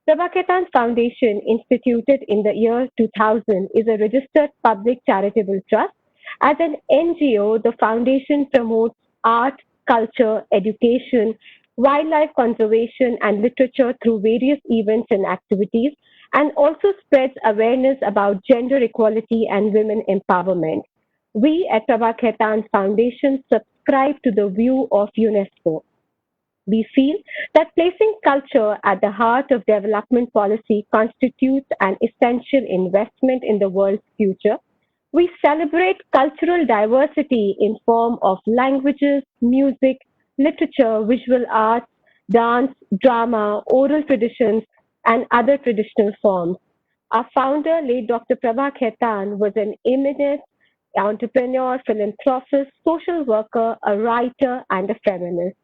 Prabha Khaitan Foundation, instituted in the year 2000, is a registered public charitable trust. As an NGO, the foundation promotes art, culture, education, wildlife conservation, and literature through various events and activities, and also spreads awareness about gender equality and women empowerment. We at Prabha Khaitan Foundation subscribe to the view of UNESCO. We feel that placing culture at the heart of development policy constitutes an essential investment in the world's future. We celebrate cultural diversity in form of languages, music, literature, visual arts, dance, drama, oral traditions, and other traditional forms. Our founder, late Dr. Prabha Khaitan, was an eminent entrepreneur, philanthropist, social worker, a writer, and a feminist.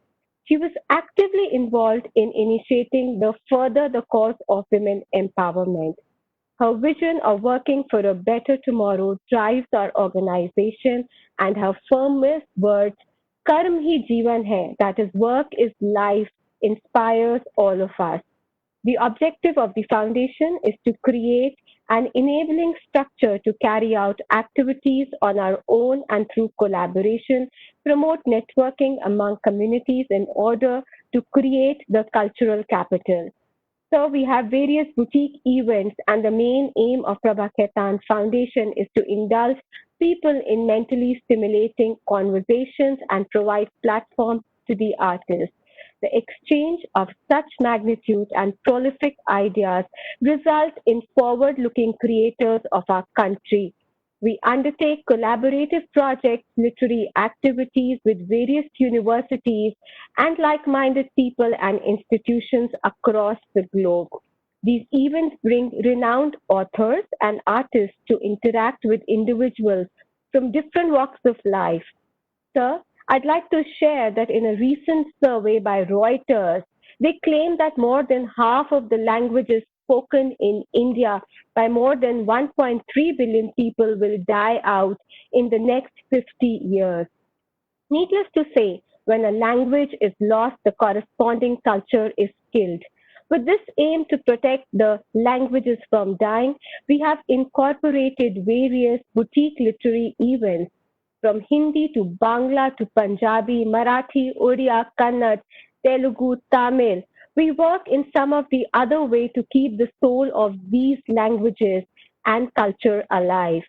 She was actively involved in initiating the further the cause of women empowerment. Her vision of working for a better tomorrow drives our organization, and her firmest words, Karm hi Jeevan hai, that is, work is life, inspires all of us. The objective of the foundation is to create an enabling structure to carry out activities on our own and through collaboration, promote networking among communities in order to create the cultural capital. So we have various boutique events, and the main aim of Prabha Khaitan Foundation is to indulge people in mentally stimulating conversations and provide platforms to the artists. The exchange of such magnitude and prolific ideas result in forward-looking creators of our country. We undertake collaborative projects, literary activities with various universities and like-minded people and institutions across the globe. These events bring renowned authors and artists to interact with individuals from different walks of life. Sir, I'd like to share that in a recent survey by Reuters, they claim that more than half of the languages spoken in India by more than 1.3 billion people will die out in the next 50 years. Needless to say, when a language is lost, the corresponding culture is killed. With this aim to protect the languages from dying, we have incorporated various boutique literary events from Hindi to Bangla to Punjabi, Marathi, Odia, Kannada, Telugu, Tamil. We work in some of the other way to keep the soul of these languages and culture alive.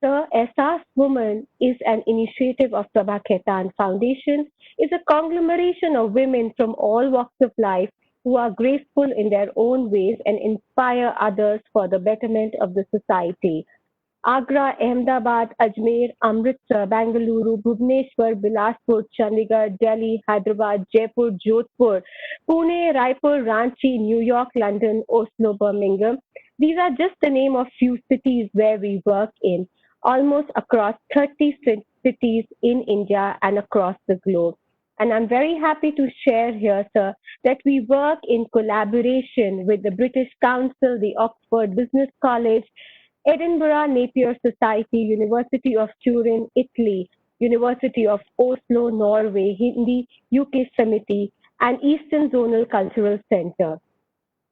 The Essas Woman is an initiative of Prabha Khaitan Foundation, is a conglomeration of women from all walks of life who are graceful in their own ways and inspire others for the betterment of the society. Agra, Ahmedabad, Ajmer, Amritsar, Bangalore, Bhubaneswar, Bilaspur, Chandigarh, Delhi, Hyderabad, Jaipur, Jodhpur, Pune, Raipur, Ranchi, New York, London, Oslo, Birmingham. These are just the name of few cities where we work in, almost across 30 cities in India and across the globe. And I'm very happy to share here, sir, that we work in collaboration with the British Council, the Oxford Business College, Edinburgh Napier Society, University of Turin, Italy, University of Oslo, Norway, Hindi UK Committee, and Eastern Zonal Cultural Center.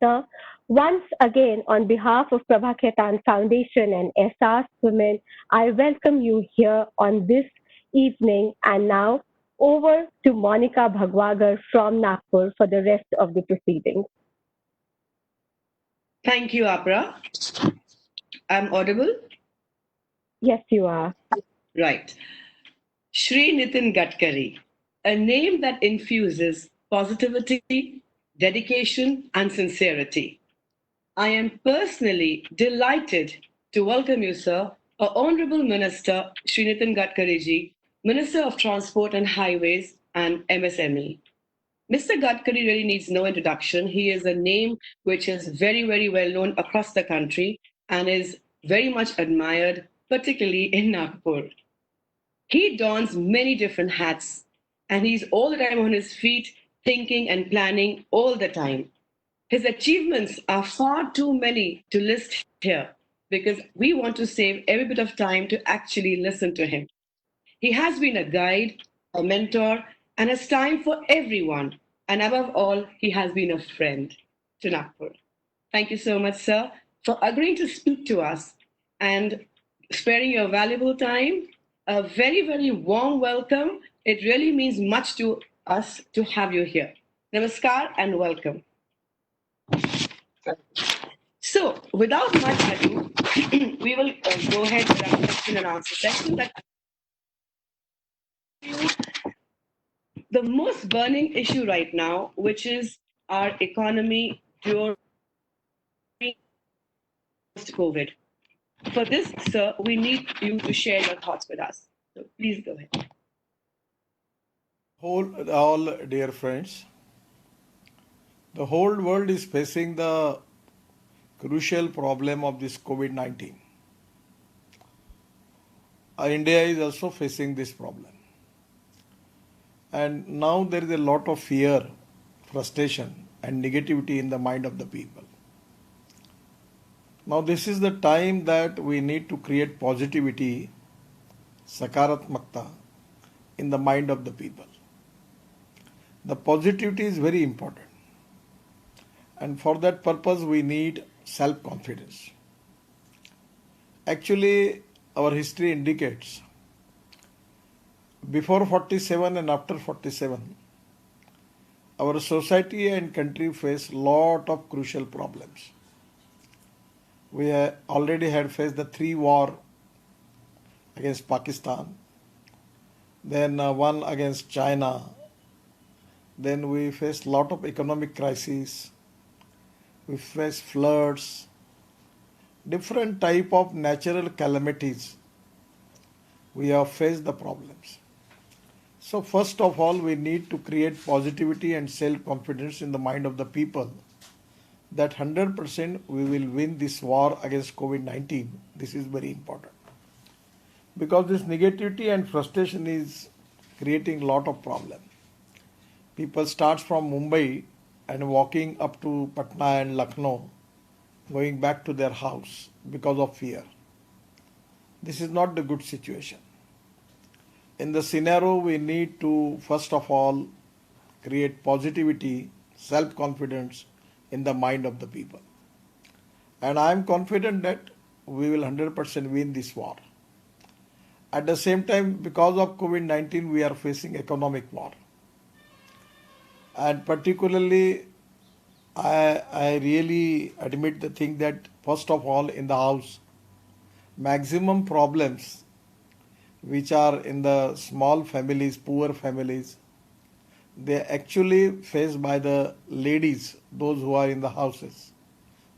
Sir, once again, on behalf of Prabha Khaitan Foundation and SR's Women, I welcome you here on this evening. And now, over to Monica Bhagwagar from Nagpur for the rest of the proceedings. Thank you, Abra. I'm audible? Yes, you are. Right. Shri Nitin Gadkari, a name that infuses positivity, dedication, and sincerity. I am personally delighted to welcome you, sir, our Honorable Minister Shri Nitin Gadkari ji, Minister of Transport and Highways and MSME. Mr. Gadkari really needs no introduction. He is a name which is very, very well known across the country and is very much admired, particularly in Nagpur. He dons many different hats and he's all the time on his feet, thinking and planning all the time. His achievements are far too many to list here because we want to save every bit of time to actually listen to him. He has been a guide, a mentor, and has time for everyone. And above all, he has been a friend to Nagpur. Thank you so much, sir, for agreeing to speak to us and sparing your valuable time. A very, very warm welcome. It really means much to us to have you here. Namaskar and welcome. So, without much ado, we will go ahead with our question and answer session. That the most burning issue right now, which is our economy during post-COVID. For this, sir, we need you to share your thoughts with us. So please go ahead. All dear friends, the whole world is facing the crucial problem of this COVID-19. India is also facing this problem. And now there is a lot of fear, frustration, and negativity in the mind of the people. Now, this is the time that we need to create positivity, sakaratmakta, in the mind of the people. The positivity is very important. And for that purpose, we need self-confidence. Actually, our history indicates before 47 and after 47, our society and country face lot of crucial problems. We already had faced the 3 wars against Pakistan, then one against China, then we faced lot of economic crises, we faced floods, different type of natural calamities. We have faced the problems. So first of all, we need to create positivity and self-confidence in the mind of the people that 100% we will win this war against COVID-19. This is very important. Because this negativity and frustration is creating lot of problem. People start from Mumbai and walking up to Patna and Lucknow, going back to their house because of fear. This is not the good situation. In the scenario, we need to first of all create positivity, self-confidence in the mind of the people. And I am confident that we will 100% win this war. At the same time, because of COVID-19, we are facing economic war. And particularly, I really admit the thing that first of all in the house, maximum problems which are in the small families, poor families, they are actually faced by the ladies, those who are in the houses,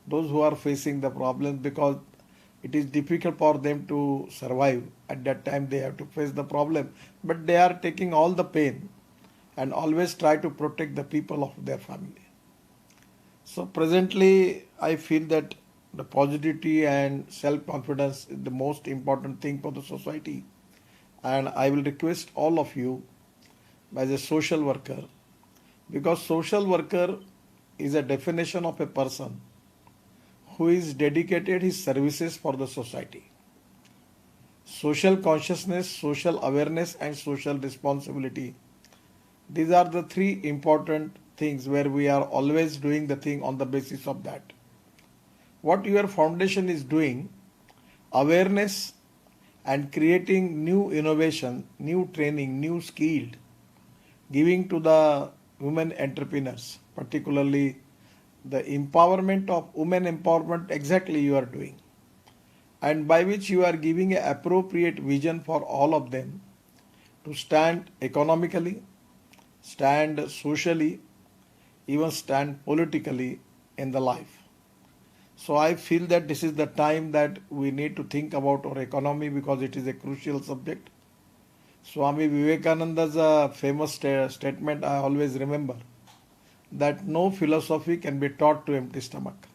those who are facing the problems because it is difficult for them to survive. At that time they have to face the problem, but they are taking all the pain and always try to protect the people of their family. So presently I feel that the positivity and self-confidence is the most important thing for the society. And I will request all of you as a social worker, because social worker is a definition of a person who is dedicated his services for the society. Social consciousness, social awareness and social responsibility. These are the 3 important things where we are always doing the thing on the basis of that. What your foundation is doing, awareness and creating new innovation, new training, new skill, giving to the women entrepreneurs, particularly the empowerment of women empowerment, exactly you are doing. And by which you are giving an appropriate vision for all of them to stand economically, stand socially, even stand politically in the life. So I feel that this is the time that we need to think about our economy because it is a crucial subject. Swami Vivekananda's famous statement I always remember, that no philosophy can be taught to empty stomach.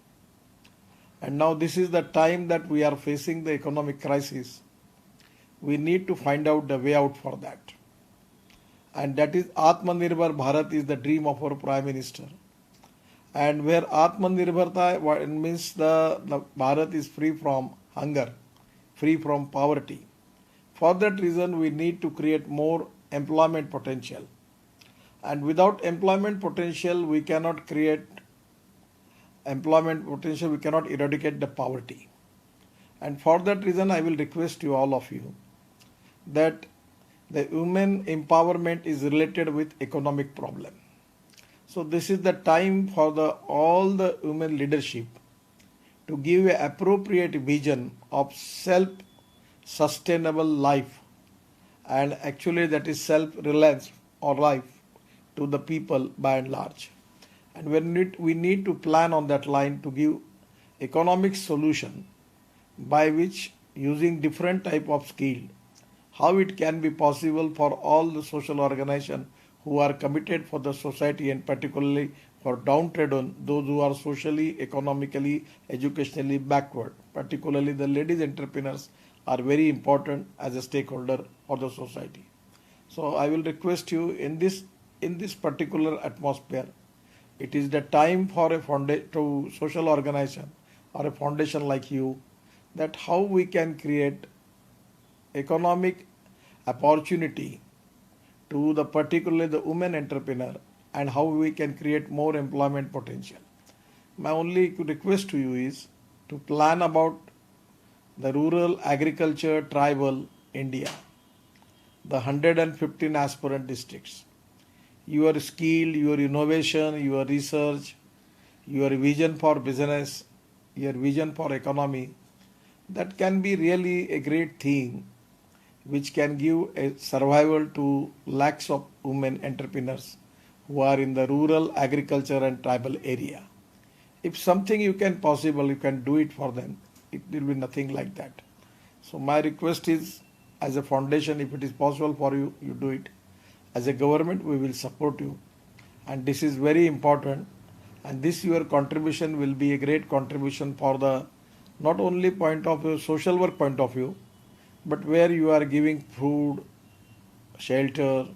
And now this is the time that we are facing the economic crisis. We need to find out the way out for that. And that is Atmanirbhar Bharat is the dream of our Prime Minister. And where Atmanirbharta means the Bharat is free from hunger, free from poverty. For that reason, we need to create more employment potential. And without employment potential, we cannot create employment potential, we cannot eradicate the poverty. And for that reason, I will request you, all of you, that the women empowerment is related with economic problem. So this is the time for all the women leadership to give an appropriate vision of self-sustainable life, and actually that is self-reliance or life to the people by and large. And we need to plan on that line to give economic solution by which, using different type of skill, how it can be possible for all the social organization who are committed for the society, and particularly for downtrodden, those who are socially, economically, educationally backward, particularly the ladies entrepreneurs are very important as a stakeholder for the society. So I will request you, in this particular atmosphere, it is the time for to social organization or a foundation like you, that how we can create economic opportunity to the particularly the women entrepreneur, and how we can create more employment potential. My only request to you is to plan about the rural agriculture tribal India, the 115 aspirant districts. Your skill, your innovation, your research, your vision for business, your vision for economy, that can be really a great thing which can give a survival to lakhs of women entrepreneurs who are in the rural agriculture and tribal area. If something you can possible, you can do it for them. It will be nothing like that. So my request is, as a foundation, if it is possible for you, you do it. As a government, we will support you. And this is very important. And this your contribution will be a great contribution for the not only point of view, social work point of view, but where you are giving food, shelter,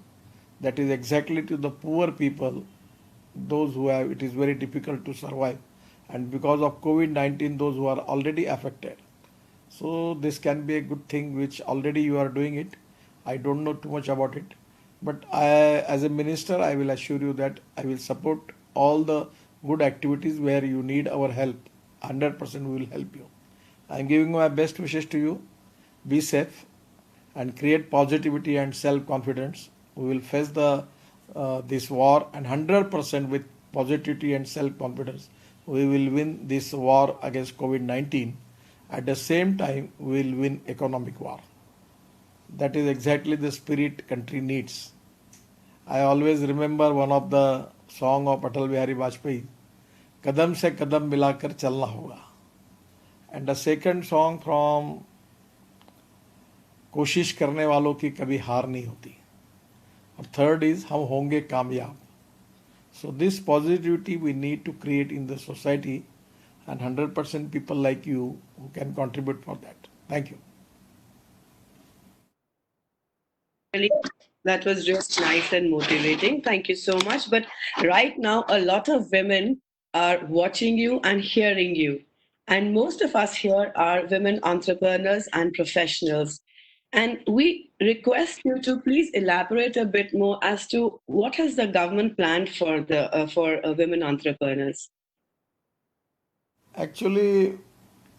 that is exactly to the poor people, those who have, it is very difficult to survive. And because of COVID-19, those who are already affected. So this can be a good thing which already you are doing it. I don't know too much about it. But as a minister, I will assure you that I will support all the good activities where you need our help. 100% we will help you. I am giving my best wishes to you. Be safe and create positivity and self-confidence. We will face this war, and 100% with positivity and self-confidence, we will win this war against COVID-19. At the same time, we will win economic war. That is exactly the spirit country needs. I always remember one of the song of Atal Bihari Vajpayee, "Kadam se kadam milakar chalna hoga." And the second song from कोशिश करने वालों की कभी हार नहीं होती, और third is हम होंगे कामयाब. So this positivity we need to create in the society, and 100% people like you who can contribute for that. Thank you. Really, that was just nice and motivating. Thank you so much. But right now, a lot of women are watching you and hearing you. And most of us here are women entrepreneurs and professionals. And we request you to please elaborate a bit more as to what has the government planned for the women entrepreneurs. Actually,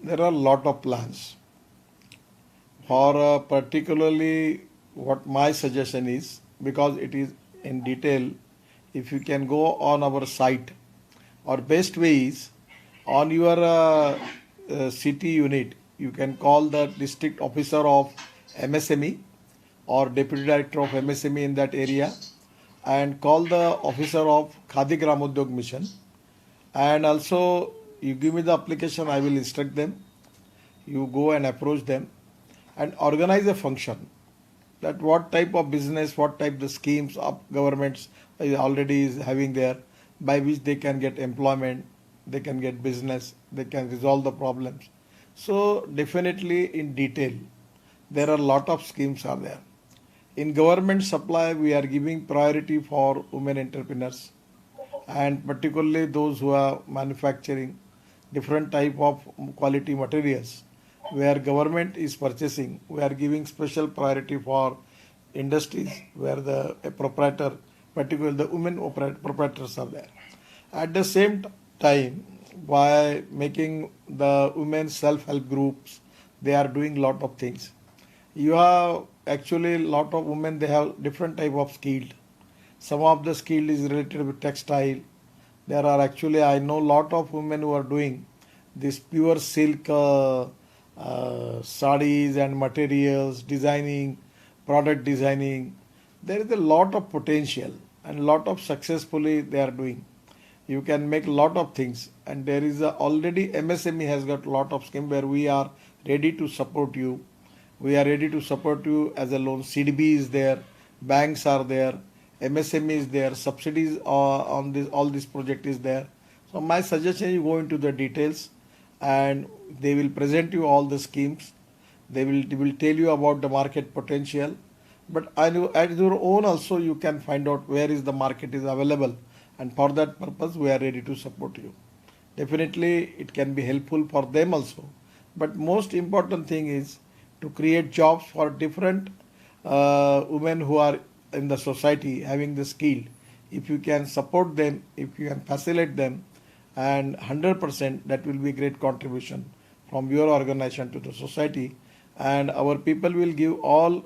there are a lot of plans. For particularly, what my suggestion is, because it is in detail, if you can go on our site, or best way is on your city unit, you can call the district officer of MSME or deputy director of MSME in that area, and call the officer of Khadi Gram Udyog Mission, and also you give me the application, I will instruct them. You go and approach them and organize a function, that what type of business, what type the schemes of governments already is having there, by which they can get employment, they can get business, they can resolve the problems. So definitely in detail, there are a lot of schemes are there. In government supply, we are giving priority for women entrepreneurs, and particularly those who are manufacturing different type of quality materials where government is purchasing. We are giving special priority for industries where the proprietor, particularly the women proprietors are there. At the same time, by making the women self-help groups. They are doing lot of things. You have actually lot of women, they have different type of skill. Some of the skill is related with textile. There are actually, I know lot of women who are doing this pure silk sarees and materials, designing, product designing. There is a lot of potential and lot of successfully they are doing. You can make lot of things, and there is already MSME has got lot of scheme where we are ready to support you. We are ready to support you as a loan. CDB is there, banks are there, MSME is there, subsidies on this, all this project is there. So my suggestion, you go into the details and they will present you all the schemes. They will tell you about the market potential. But at your own also you can find out where is the market is available, and for that purpose we are ready to support you. Definitely it can be helpful for them also. But most important thing is to create jobs for different women who are in the society having the skill. If you can support them, if you can facilitate them, and 100% that will be great contribution from your organization to the society. And our people will give all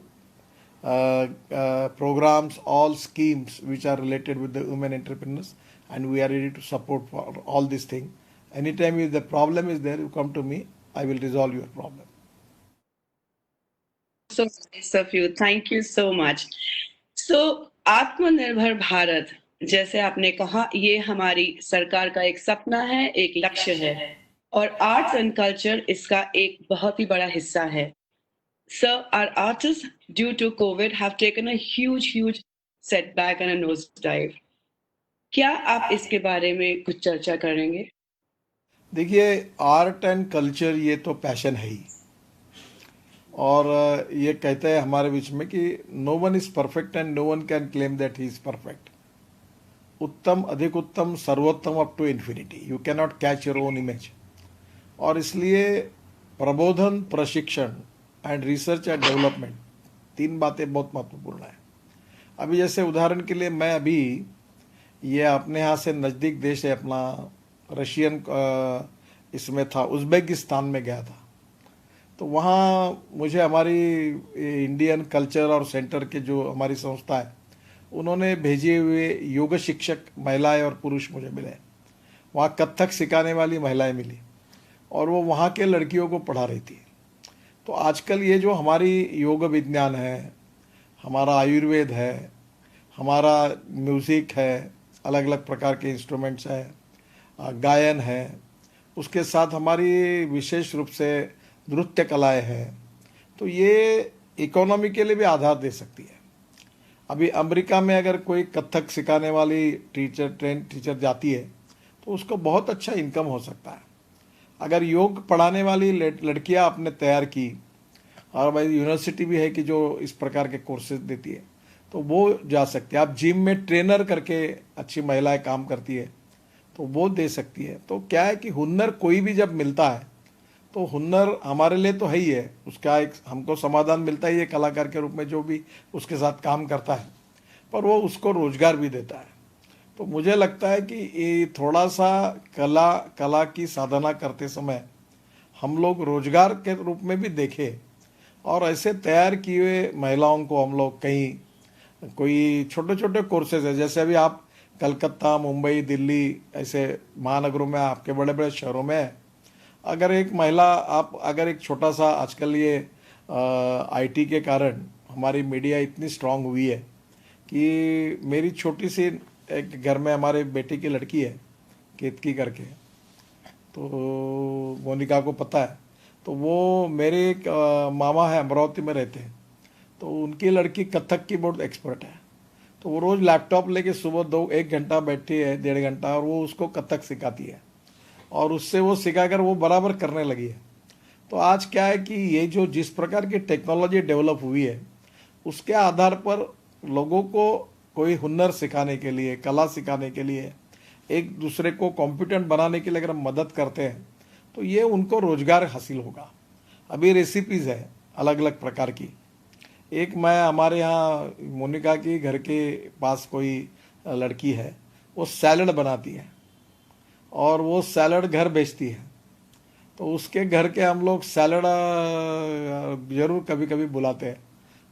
programs, all schemes which are related with the women entrepreneurs, and we are ready to support for all these things. Anytime if the problem is there, you come to me, I will resolve your problem. So nice of you. Thank you so much. So आत्मनिर्भर भारत, जैसे आपने कहा, ये हमारी सरकार का एक सपना है, एक लक्ष्य है, और आर्ट्स एंड कल्चर इसका एक बहुत ही बड़ा हिस्सा है. Sir, our artists, due to COVID, have taken a huge setback and a nosedive. क्या आप इसके बारे में कुछ चर्चा करेंगे? देखिए, आर्ट एंड कल्चर ये तो पैशन है ही, और ये कहते हैं हमारे बीच में कि no one is perfect and no one can claim that he is perfect. उत्तम, अधिक उत्तम, सर्वोत्तम up to infinity. You can not catch your own image. और इसलिए प्रबोधन, प्रशिक्षण एंड रिसर्च एंड डेवलपमेंट, तीन बातें बहुत महत्वपूर्ण है. अभी जैसे उदाहरण के लिए मैं अभी ये अपने यहाँ से नज़दीक देश है अपना, रशियन इसमें था, उज़्बेकिस्तान में गया था. तो वहाँ मुझे हमारी इंडियन कल्चर और सेंटर के जो हमारी संस्था है, उन्होंने भेजे हुए योग शिक्षक महिलाएं और पुरुष मुझे मिले. वहाँ कथक सिखाने वाली महिलाएं मिली और वो वहाँ के लड़कियों को पढ़ा रही थी. तो आजकल ये जो हमारी योग विज्ञान है, हमारा आयुर्वेद है, हमारा म्यूज़िक है, अलग अलग प्रकार के इंस्ट्रूमेंट्स हैं, गायन है, उसके साथ हमारी विशेष रूप से नृत्य कलाएं हैं, तो ये इकोनॉमी के लिए भी आधार दे सकती है. अभी अमेरिका में अगर कोई कथक सिखाने वाली ट्रेन टीचर जाती है तो उसको बहुत अच्छा इनकम हो सकता है. अगर योग पढ़ाने वाली लड़कियां आपने तैयार की, और भाई यूनिवर्सिटी भी है कि जो इस प्रकार के कोर्सेज देती है, तो वो जा सकती है. आप जिम में ट्रेनर करके अच्छी महिलाएं काम करती है तो वो दे सकती है. तो क्या है कि हुनर कोई भी जब मिलता है तो हुनर हमारे लिए तो है ही है, उसका एक हमको समाधान मिलता ही है कलाकार के रूप में जो भी उसके साथ काम करता है, पर वो उसको रोजगार भी देता है. तो मुझे लगता है कि ये थोड़ा सा कला की साधना करते समय हम लोग रोजगार के रूप में भी देखें, और ऐसे तैयार किए हुए महिलाओं को हम लोग कहीं कोई छोटे छोटे कोर्सेज है, जैसे अभी आप कलकत्ता, मुंबई, दिल्ली ऐसे महानगरों में, आपके बड़े बड़े शहरों में अगर एक महिला, आप अगर एक छोटा सा, आजकल ये आईटी के कारण हमारी मीडिया इतनी स्ट्रांग हुई है कि मेरी छोटी सी एक घर में हमारे बेटे की लड़की है, केतकी करके, तो मोनिका को पता है, तो वो मेरे एक मामा है, अमरावती में रहते हैं, तो उनकी लड़की कथक की बहुत एक्सपर्ट है. तो वो रोज़ लैपटॉप लेके सुबह 1 घंटा बैठी है, 1.5 घंटा, और वो उसको कथक सिखाती है, और उससे वो सिखाकर वो बराबर करने लगी है. तो आज क्या है कि ये जो जिस प्रकार की टेक्नोलॉजी डेवलप हुई है, उसके आधार पर लोगों को कोई हुनर सिखाने के लिए, कला सिखाने के लिए, एक दूसरे को कॉम्पिटेंट बनाने के लिए अगर हम मदद करते हैं तो ये उनको रोजगार हासिल होगा. अभी रेसिपीज़ है अलग अलग प्रकार की. एक मैं हमारे यहाँ मोनिका की घर के पास कोई लड़की है, वो सैलड बनाती है, और वो सैलड घर बेचती है, तो उसके घर के हम लोग सैलड जरूर कभी कभी बुलाते हैं।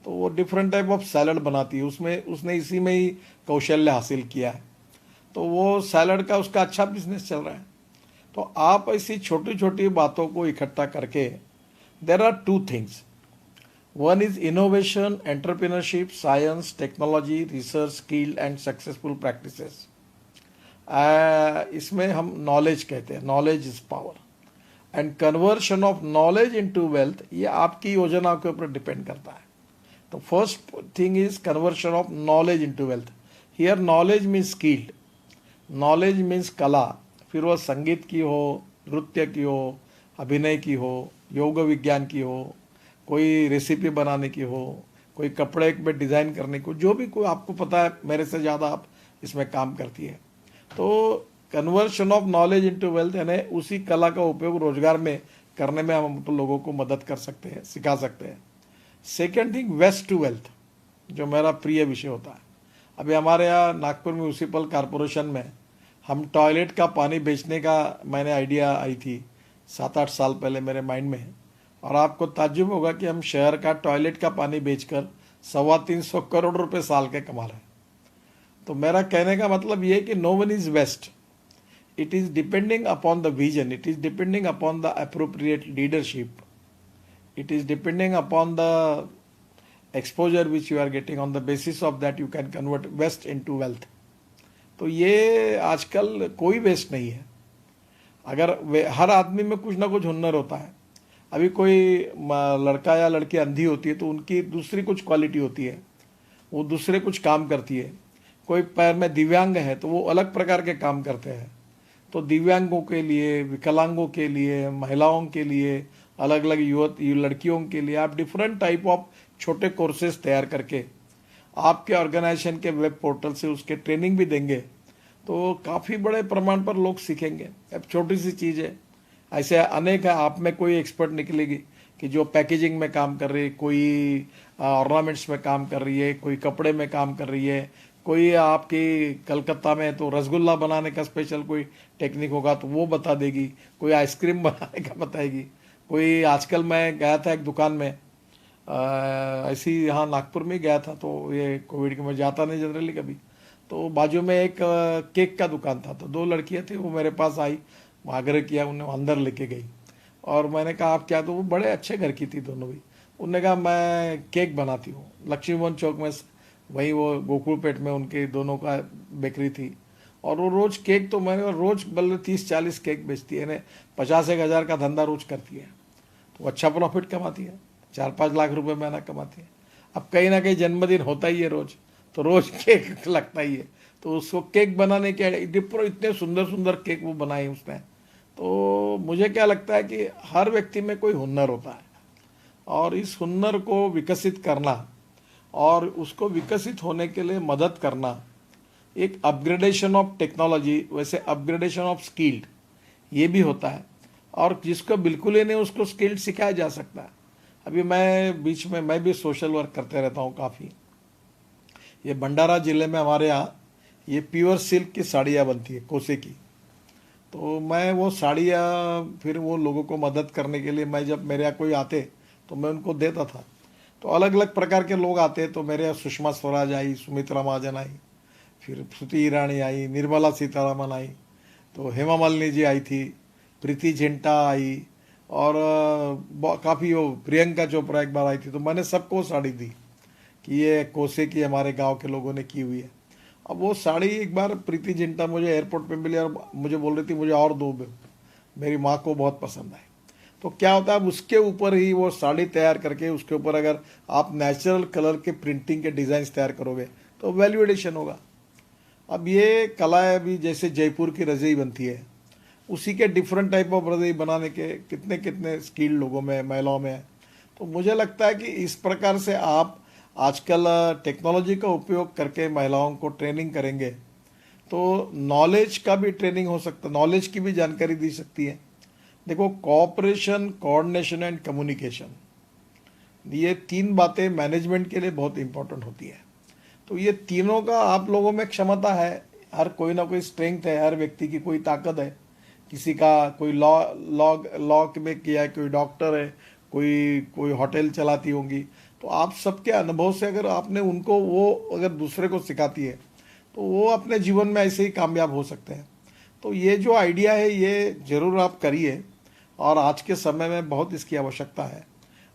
तो वो डिफरेंट टाइप ऑफ सैलड बनाती है, उसमें उसने इसी में ही कौशल्य हासिल किया है, तो वो सैलड का उसका अच्छा बिजनेस चल रहा है। तो आप ऐसी छोटी छोटी बातों को इकट्ठा करके, there are two things, one is innovation, entrepreneurship, science, technology, research, skill and successful practices. इसमें हम नॉलेज कहते हैं, knowledge is power and conversion of knowledge into wealth, ये आपकी योजना के ऊपर डिपेंड करता है। तो first thing is conversion of knowledge into wealth. Here knowledge means skilled, knowledge means कला, फिर वो संगीत की हो, नृत्य की हो, अभिनय की हो, योग विज्ञान की हो, कोई रेसिपी बनाने की हो, कोई कपड़े पे डिज़ाइन करने को, जो भी कोई आपको पता है, मेरे से ज़्यादा आप इसमें काम करती है। तो conversion of knowledge into wealth, यानी उसी कला का उपयोग रोजगार में करने में हम लोगों को मदद कर सकते हैं, सिखा सकते हैं। Second thing, waste to wealth, जो मेरा प्रिय विषय होता है। अभी हमारे यहाँ नागपुर म्यूनिसिपल कॉरपोरेशन में हम टॉयलेट का पानी बेचने का मैंने आइडिया आई थी 7-8 साल पहले मेरे माइंड में, और आपको ताज्जुब होगा कि हम शहर का टॉयलेट का पानी बेचकर 325 करोड़ रुपए साल के कमा रहे हैं। तो मेरा कहने का मतलब ये है कि no one is waste, it is depending upon the vision, it is depending upon the appropriate leadership, it is depending upon the exposure which you are getting, on the basis of that you can convert waste into wealth। तो ये आजकल कोई waste नहीं है, अगर हर आदमी में कुछ ना कुछ हुनर होता है। अभी कोई लड़का या लड़की अंधी होती है तो उनकी दूसरी कुछ क्वालिटी होती है, वो दूसरे कुछ काम करती है। कोई पैर में दिव्यांग है तो वो अलग प्रकार के काम करते हैं। तो दिव्यांगों के लिए, विकलांगों के लिए, महिलाओं के लिए, अलग अलग लड़कियों के लिए आप डिफरेंट टाइप ऑफ छोटे कोर्सेज तैयार करके आपके ऑर्गेनाइजेशन के वेब पोर्टल से उसके ट्रेनिंग भी देंगे तो काफ़ी बड़े प्रमाण पर लोग सीखेंगे। अब छोटी सी चीज़ है, ऐसे अनेक है, आप में कोई एक्सपर्ट निकलेगी कि जो पैकेजिंग में काम कर रही है, कोई ऑर्नामेंट्स में काम कर रही है, कोई कपड़े में काम कर रही है, कोई आपकी कलकत्ता में तो रसगुल्ला बनाने का स्पेशल कोई टेक्निक होगा तो वो बता देगी, कोई आइसक्रीम बनाने का बताएगी, कोई आजकल मैं गया था एक दुकान में, ऐसी यहाँ नागपुर में गया था, तो ये कोविड के मैं जाता नहीं जनरली कभी, तो बाजू में एक केक का दुकान था, तो 2 लड़कियाँ थी, वो मेरे पास आई, आग्रह किया, उन्हें अंदर लेके गई और मैंने कहा आप क्या, तो वो बड़े अच्छे घर की थी दोनों भी। उन्होंने कहा मैं केक बनाती हूँ, लक्ष्मीवन चौक में, वहीं वो गोकुलपेट में उनके दोनों का बेकरी थी, और वो रोज केक, तो मैंने रोज बल्कि 30-40 केक बेचती है, 50-1 हज़ार का धंधा रोज करती है, तो अच्छा प्रॉफिट कमाती है, 4-5 लाख रुपए महीना कमाती है। अब कहीं ना कहीं जन्मदिन होता ही है रोज, तो रोज केक लगता ही है, तो उसको केक बनाने के इतने सुंदर सुंदर केक वो बनाए उसने। तो मुझे क्या लगता है कि हर व्यक्ति में कोई हुनर होता है, और इस हुनर को विकसित करना और उसको विकसित होने के लिए मदद करना, एक अपग्रेडेशन ऑफ टेक्नोलॉजी, वैसे अपग्रेडेशन ऑफ स्किल्ड ये भी होता है, और जिसको बिल्कुल ही नहीं उसको स्किल्ड सिखाया जा सकता है। अभी मैं बीच में मैं भी सोशल वर्क करते रहता हूँ काफ़ी। ये भंडारा जिले में हमारे यहाँ ये प्योर सिल्क की साड़ियाँ बनती है, कोसे की, तो मैं वो साड़ियाँ फिर वो लोगों को मदद करने के लिए, मैं जब मेरे यहाँ कोई आते तो मैं उनको देता था। तो अलग अलग प्रकार के लोग आते, तो मेरे यहाँ सुषमा स्वराज आई, सुमित्रा महाजन आई, फिर श्रुति ईरानी आई, निर्मला सीतारामन आई, तो हेमा मालिनी जी आई थी, प्रीति जिंटा आई, और काफ़ी वो प्रियंका चोपड़ा एक बार आई थी। तो मैंने सबको साड़ी दी कि ये कोसे की हमारे गांव के लोगों ने की हुई है। अब वो साड़ी एक बार प्रीति जिंटा मुझे एयरपोर्ट पे मिली और मुझे बोल रही थी मुझे और दो, मेरी माँ को बहुत पसंद आई। तो क्या होता है, अब उसके ऊपर ही वो साड़ी तैयार करके उसके ऊपर अगर आप नेचुरल कलर के प्रिंटिंग के डिज़ाइंस तैयार करोगे तो वैल्यू एडिशन होगा। अब ये कला है, अभी जैसे जयपुर की रज़ाई बनती है, उसी के डिफरेंट टाइप ऑफ रज़ाई बनाने के कितने कितने स्किल लोगों में, महिलाओं में है। तो मुझे लगता है कि इस प्रकार से आप आजकल टेक्नोलॉजी का उपयोग करके महिलाओं को ट्रेनिंग करेंगे तो नॉलेज का भी ट्रेनिंग हो सकता, नॉलेज की भी जानकारी दी सकती है। देखो, कोऑपरेशन, कोऑर्डिनेशन एंड कम्युनिकेशन, ये 3 बातें मैनेजमेंट के लिए बहुत इंपॉर्टेंट होती है। तो ये तीनों का आप लोगों में क्षमता है, हर कोई ना कोई स्ट्रेंथ है, हर व्यक्ति की कोई ताकत है, किसी का कोई लॉ लॉ लॉ में किया है, कोई डॉक्टर है, कोई कोई होटल चलाती होंगी। तो आप सबके अनुभव से अगर आपने उनको वो अगर दूसरे को सिखाती है तो वो अपने जीवन में ऐसे ही कामयाब हो सकते हैं। तो ये जो आइडिया है ये ज़रूर आप करिए, और आज के समय में बहुत इसकी आवश्यकता है।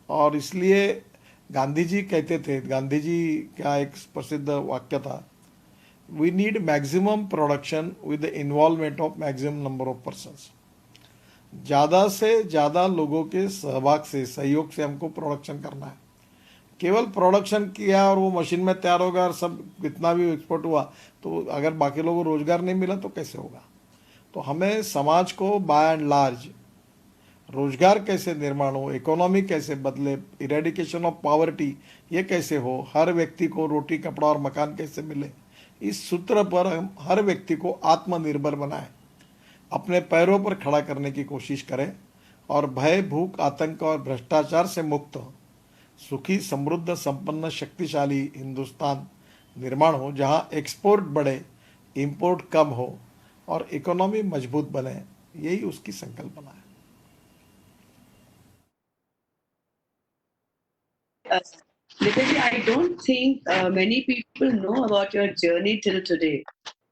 और इसलिए गांधी जी कहते थे, गांधी जी का एक प्रसिद्ध वाक्य था, we need maximum production with the involvement of maximum number of persons. ज़्यादा से ज़्यादा लोगों के सहभाग से, सहयोग से हमको प्रोडक्शन करना है। केवल प्रोडक्शन किया और वो मशीन में तैयार होगा और सब कितना भी एक्सपोर्ट हुआ, तो अगर बाकी लोगों को रोजगार नहीं मिला तो कैसे होगा। तो हमें समाज को बाय एंड लार्ज रोजगार कैसे निर्माण हो, इकोनॉमी कैसे बदले, इरेडिकेशन ऑफ पॉवर्टी ये कैसे हो, हर व्यक्ति को रोटी कपड़ा और मकान कैसे मिले, इस सूत्र पर हम हर व्यक्ति को आत्मनिर्भर बनाएं, अपने पैरों पर खड़ा करने की कोशिश करें, और भय, भूख, आतंक और भ्रष्टाचार से मुक्त सुखी, समृद्ध, संपन्न, शक्तिशाली हिंदुस्तान निर्माण हो, जहां एक्सपोर्ट बढ़े, इंपोर्ट कम हो और इकोनॉमी मजबूत बने। यही उसकी संकल्पना है। Nitin, I don't think many people know about your journey till today.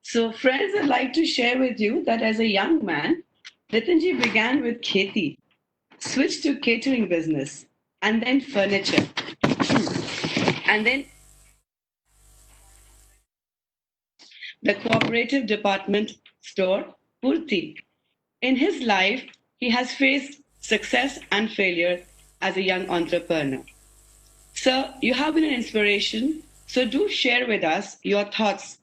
So, friends, I'd like to share with you that as a young man, Nitinji began with kheti, switched to catering business, and then furniture, and then the cooperative department store, Purti. In his life, he has faced success and failure as a young entrepreneur. Sir, you have been an inspiration, so do share with us your thoughts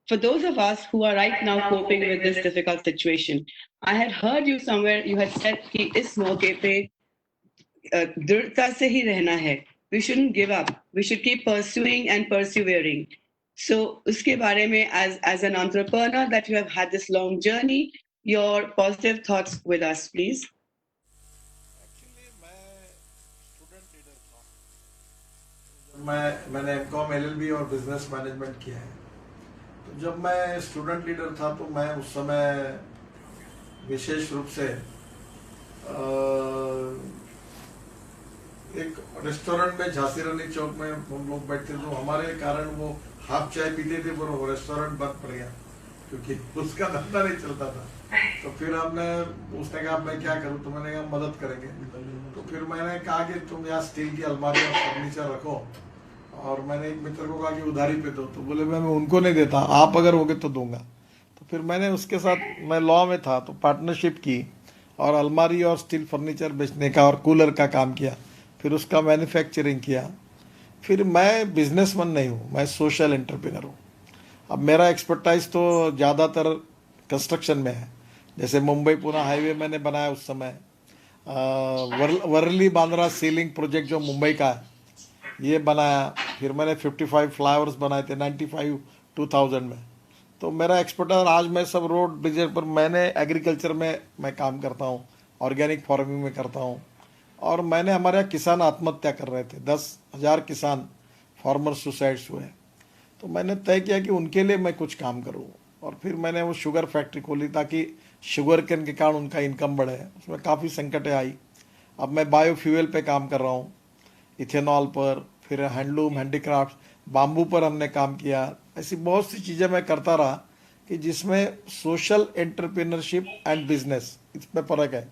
for those of us who are right now coping with this difficult situation. I had heard you somewhere, you had said कि इस मौके पे दृढ़ता से ही रहना है. We shouldn't give up. We should keep pursuing and persevering. So उसके बारे में as an entrepreneur that you have had this long journey, your positive thoughts with us, please. Actually मैं स्टूडेंट लीडर था। मैंने एमकॉम एलएलबी और business management किया है। तो जब मैं स्टूडेंट लीडर था तो मैं उस समय विशेष रूप से एक रेस्टोरेंट में झांसी रानी चौक में हम लोग बैठते थे, तो हमारे कारण वो हाफ चाय पीते थे पर वो रेस्टोरेंट बंद पड़ गया क्योंकि उसका धंधा नहीं चलता था। तो फिर उसने कहा मैं क्या करूं, तो मैंने कहा मदद करेंगे। तो फिर मैंने कहा कि तुम यहाँ स्टील की अलमारी और फर्नीचर रखो, और मैंने एक मित्र को कहा कि उधारी पे दो, तो बोले मैं उनको नहीं देता, आप अगर होगे तो दूंगा। तो फिर मैंने उसके साथ, मैं लॉ में था तो पार्टनरशिप की और अलमारी और स्टील फर्नीचर बेचने का और कूलर का काम किया, फिर उसका मैन्युफैक्चरिंग किया। फिर मैं बिजनेसमैन नहीं हूँ, मैं सोशल एंटरप्रेन्योर हूँ। अब मेरा एक्सपर्टाइज तो ज़्यादातर कंस्ट्रक्शन में है, जैसे मुंबई पुणे हाईवे मैंने बनाया उस समय, वर्ली बांद्रा सीलिंग प्रोजेक्ट जो मुंबई का है ये बनाया। फिर मैंने 55 फ्लाईओवर्स बनाए थे 95 2000 में। तो मेरा एक्सपर्टाइज आज मैं सब रोड ब्रिजेज पर, मैंने एग्रीकल्चर में मैं काम करता हूँ, ऑर्गेनिक फार्मिंग में करता हूँ। और मैंने, हमारे यहाँ किसान आत्महत्या कर रहे थे, 10,000 किसान फार्मर सुसाइड्स हुए। तो मैंने तय किया कि उनके लिए मैं कुछ काम करूँ, और फिर मैंने वो शुगर फैक्ट्री खोली ताकि शुगर केन के कारण उनका इनकम बढ़े। उसमें काफ़ी संकटें आई। अब मैं बायोफ्यूल पे काम कर रहा हूँ, इथेनॉल पर, फिर हैंडलूम, हैंडीक्राफ्ट, बाम्बू पर हमने काम किया। ऐसी बहुत सी चीज़ें मैं करता रहा कि जिसमें सोशल एंटरप्रेन्योरशिप एंड बिजनेस, इसमें फ़र्क है।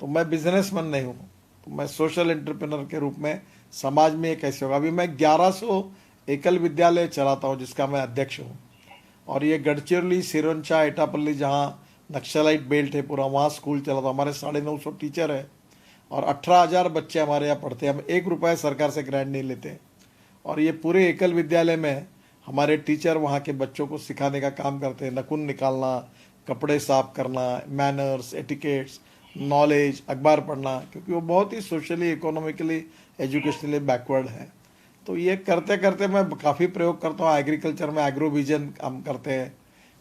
तो मैं बिजनेसमैन नहीं हूँ, तो मैं सोशल एंटरप्रेन्योर के रूप में समाज में ये कैसे होगा। अभी मैं 1100 एकल विद्यालय चलाता हूँ जिसका मैं अध्यक्ष हूँ, और ये गढ़चिरौली, सिरोंचा, एटापल्ली जहाँ नक्सलाइट बेल्ट है पूरा, वहाँ स्कूल चलाता हूँ। हमारे 950 टीचर है और 18,000 बच्चे हमारे यहाँ पढ़ते हैं। हम 1 रुपया सरकार से ग्रांट नहीं लेते। और ये पूरे एकल विद्यालय में हमारे टीचर वहाँ के बच्चों को सिखाने का काम करते हैं, नखून निकालना, कपड़े साफ करना, मैनर्स, एटिकेट्स, नॉलेज, अखबार पढ़ना, क्योंकि वो बहुत ही सोशली, इकोनॉमिकली, एजुकेशनली बैकवर्ड है। तो ये करते करते मैं काफ़ी प्रयोग करता हूँ। एग्रीकल्चर में एग्रो विजन हम करते हैं।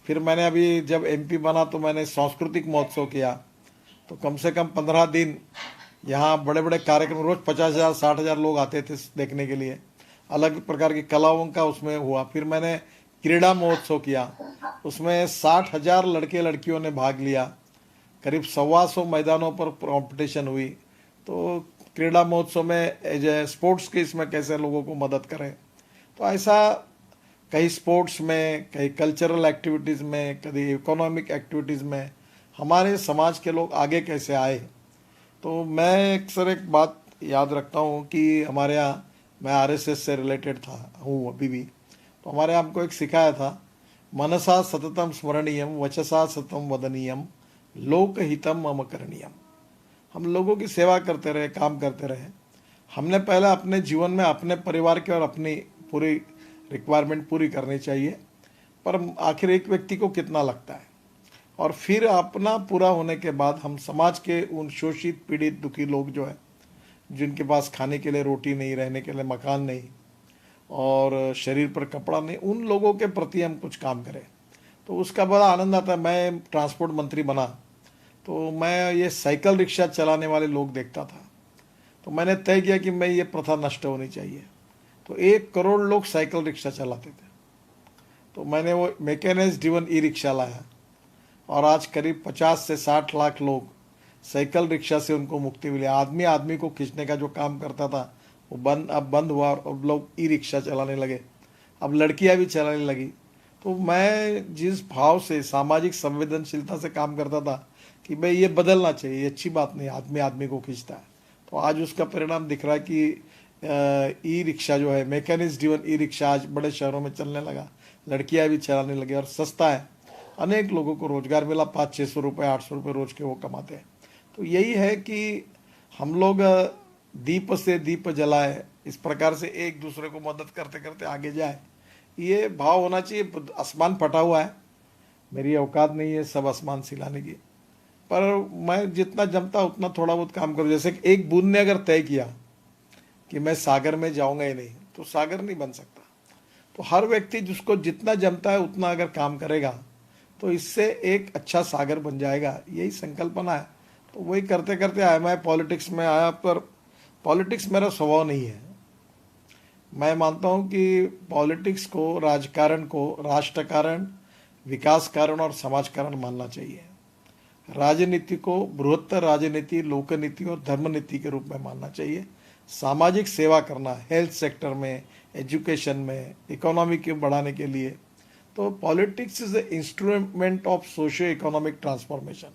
फिर मैंने अभी जब एमपी बना तो मैंने सांस्कृतिक महोत्सव किया, तो कम से कम 15 दिन यहाँ बड़े बड़े कार्यक्रम, रोज 50,000 60,000 लोग आते थे देखने के लिए, अलग प्रकार की कलाओं का उसमें हुआ। फिर मैंने क्रीड़ा महोत्सव किया, उसमें 60,000 लड़के लड़कियों ने भाग लिया। करीब 125 मैदानों पर कंपटीशन हुई। तो क्रीड़ा महोत्सव में एज ए स्पोर्ट्स के इसमें कैसे लोगों को मदद करें। तो ऐसा कई स्पोर्ट्स में, कई कल्चरल एक्टिविटीज़ में, कभी इकोनॉमिक एक्टिविटीज़ में हमारे समाज के लोग आगे कैसे आए। तो मैं अक्सर एक बात याद रखता हूँ कि हमारे यहाँ, मैं आरएसएस से रिलेटेड था, हूँ अभी भी। तो हमारे यहाँ हमको एक सिखाया था, मनसा सततम स्मरणीयम वचसा सततम वदनीयम लोकहितम मम करणीयम। हम लोगों की सेवा करते रहे, काम करते रहे। हमने पहले अपने जीवन में अपने परिवार के और अपनी पूरी रिक्वायरमेंट पूरी करनी चाहिए, पर आखिर एक व्यक्ति को कितना लगता है, और फिर अपना पूरा होने के बाद हम समाज के उन शोषित, पीड़ित, दुखी लोग जो है, जिनके पास खाने के लिए रोटी नहीं, रहने के लिए मकान नहीं और शरीर पर कपड़ा नहीं, उन लोगों के प्रति हम कुछ काम करें। तो उसका बड़ा आनंद आता है। मैं ट्रांसपोर्ट मंत्री बना तो मैं ये साइकिल रिक्शा चलाने वाले लोग देखता था। तो मैंने तय किया कि मैं ये प्रथा नष्ट होनी चाहिए। तो 1 करोड़ लोग साइकिल रिक्शा चलाते थे। तो मैंने वो मैकेनाइज्ड ड्रिवन ई रिक्शा लाया और आज करीब 50 से 60 लाख लोग साइकिल रिक्शा से उनको मुक्ति मिली। आदमी आदमी को खींचने का जो काम करता था वो अब बंद हुआ और अब लोग ई रिक्शा चलाने लगे। अब लड़कियां भी चलाने लगी। तो मैं जिस भाव से, सामाजिक संवेदनशीलता से काम करता था कि भाई ये बदलना चाहिए, ये अच्छी बात नहीं, आदमी आदमी को खींचता है, तो आज उसका परिणाम दिख रहा है कि ई रिक्शा जो है, मैकेनिक्स ड्रिवन ई रिक्शा आज बड़े शहरों में चलने लगा, लड़कियां भी चलाने लगी और सस्ता है। अनेक लोगों को रोजगार मिला, 500-600 रुपये, 800 रुपये रोज के वो कमाते हैं। तो यही है कि हम लोग दीप से दीप जलाए, इस प्रकार से एक दूसरे को मदद करते करते आगे जाए, ये भाव होना चाहिए। आसमान फटा हुआ है, मेरी औकात नहीं है सब आसमान सिलाने की, पर मैं जितना जमता उतना थोड़ा बहुत काम करूँ। जैसे एक बूंद ने अगर तय किया कि मैं सागर में जाऊंगा ही नहीं, तो सागर नहीं बन सकता। तो हर व्यक्ति जिसको जितना जमता है उतना अगर काम करेगा तो इससे एक अच्छा सागर बन जाएगा, यही संकल्पना है। तो वही करते करते आया। मैं पॉलिटिक्स में आया, पर पॉलिटिक्स मेरा स्वभाव नहीं है। मैं मानता हूँ कि पॉलिटिक्स को, राजकारण को राष्ट्र कारण, विकास कारण और समाज कारण मानना चाहिए। राजनीति को बृहत्तर राजनीति, लोकनीति और धर्म नीति के रूप में मानना चाहिए। सामाजिक सेवा करना, हेल्थ सेक्टर में, एजुकेशन में, इकोनॉमी को बढ़ाने के लिए। तो politics is a instrument of socio economic transformation,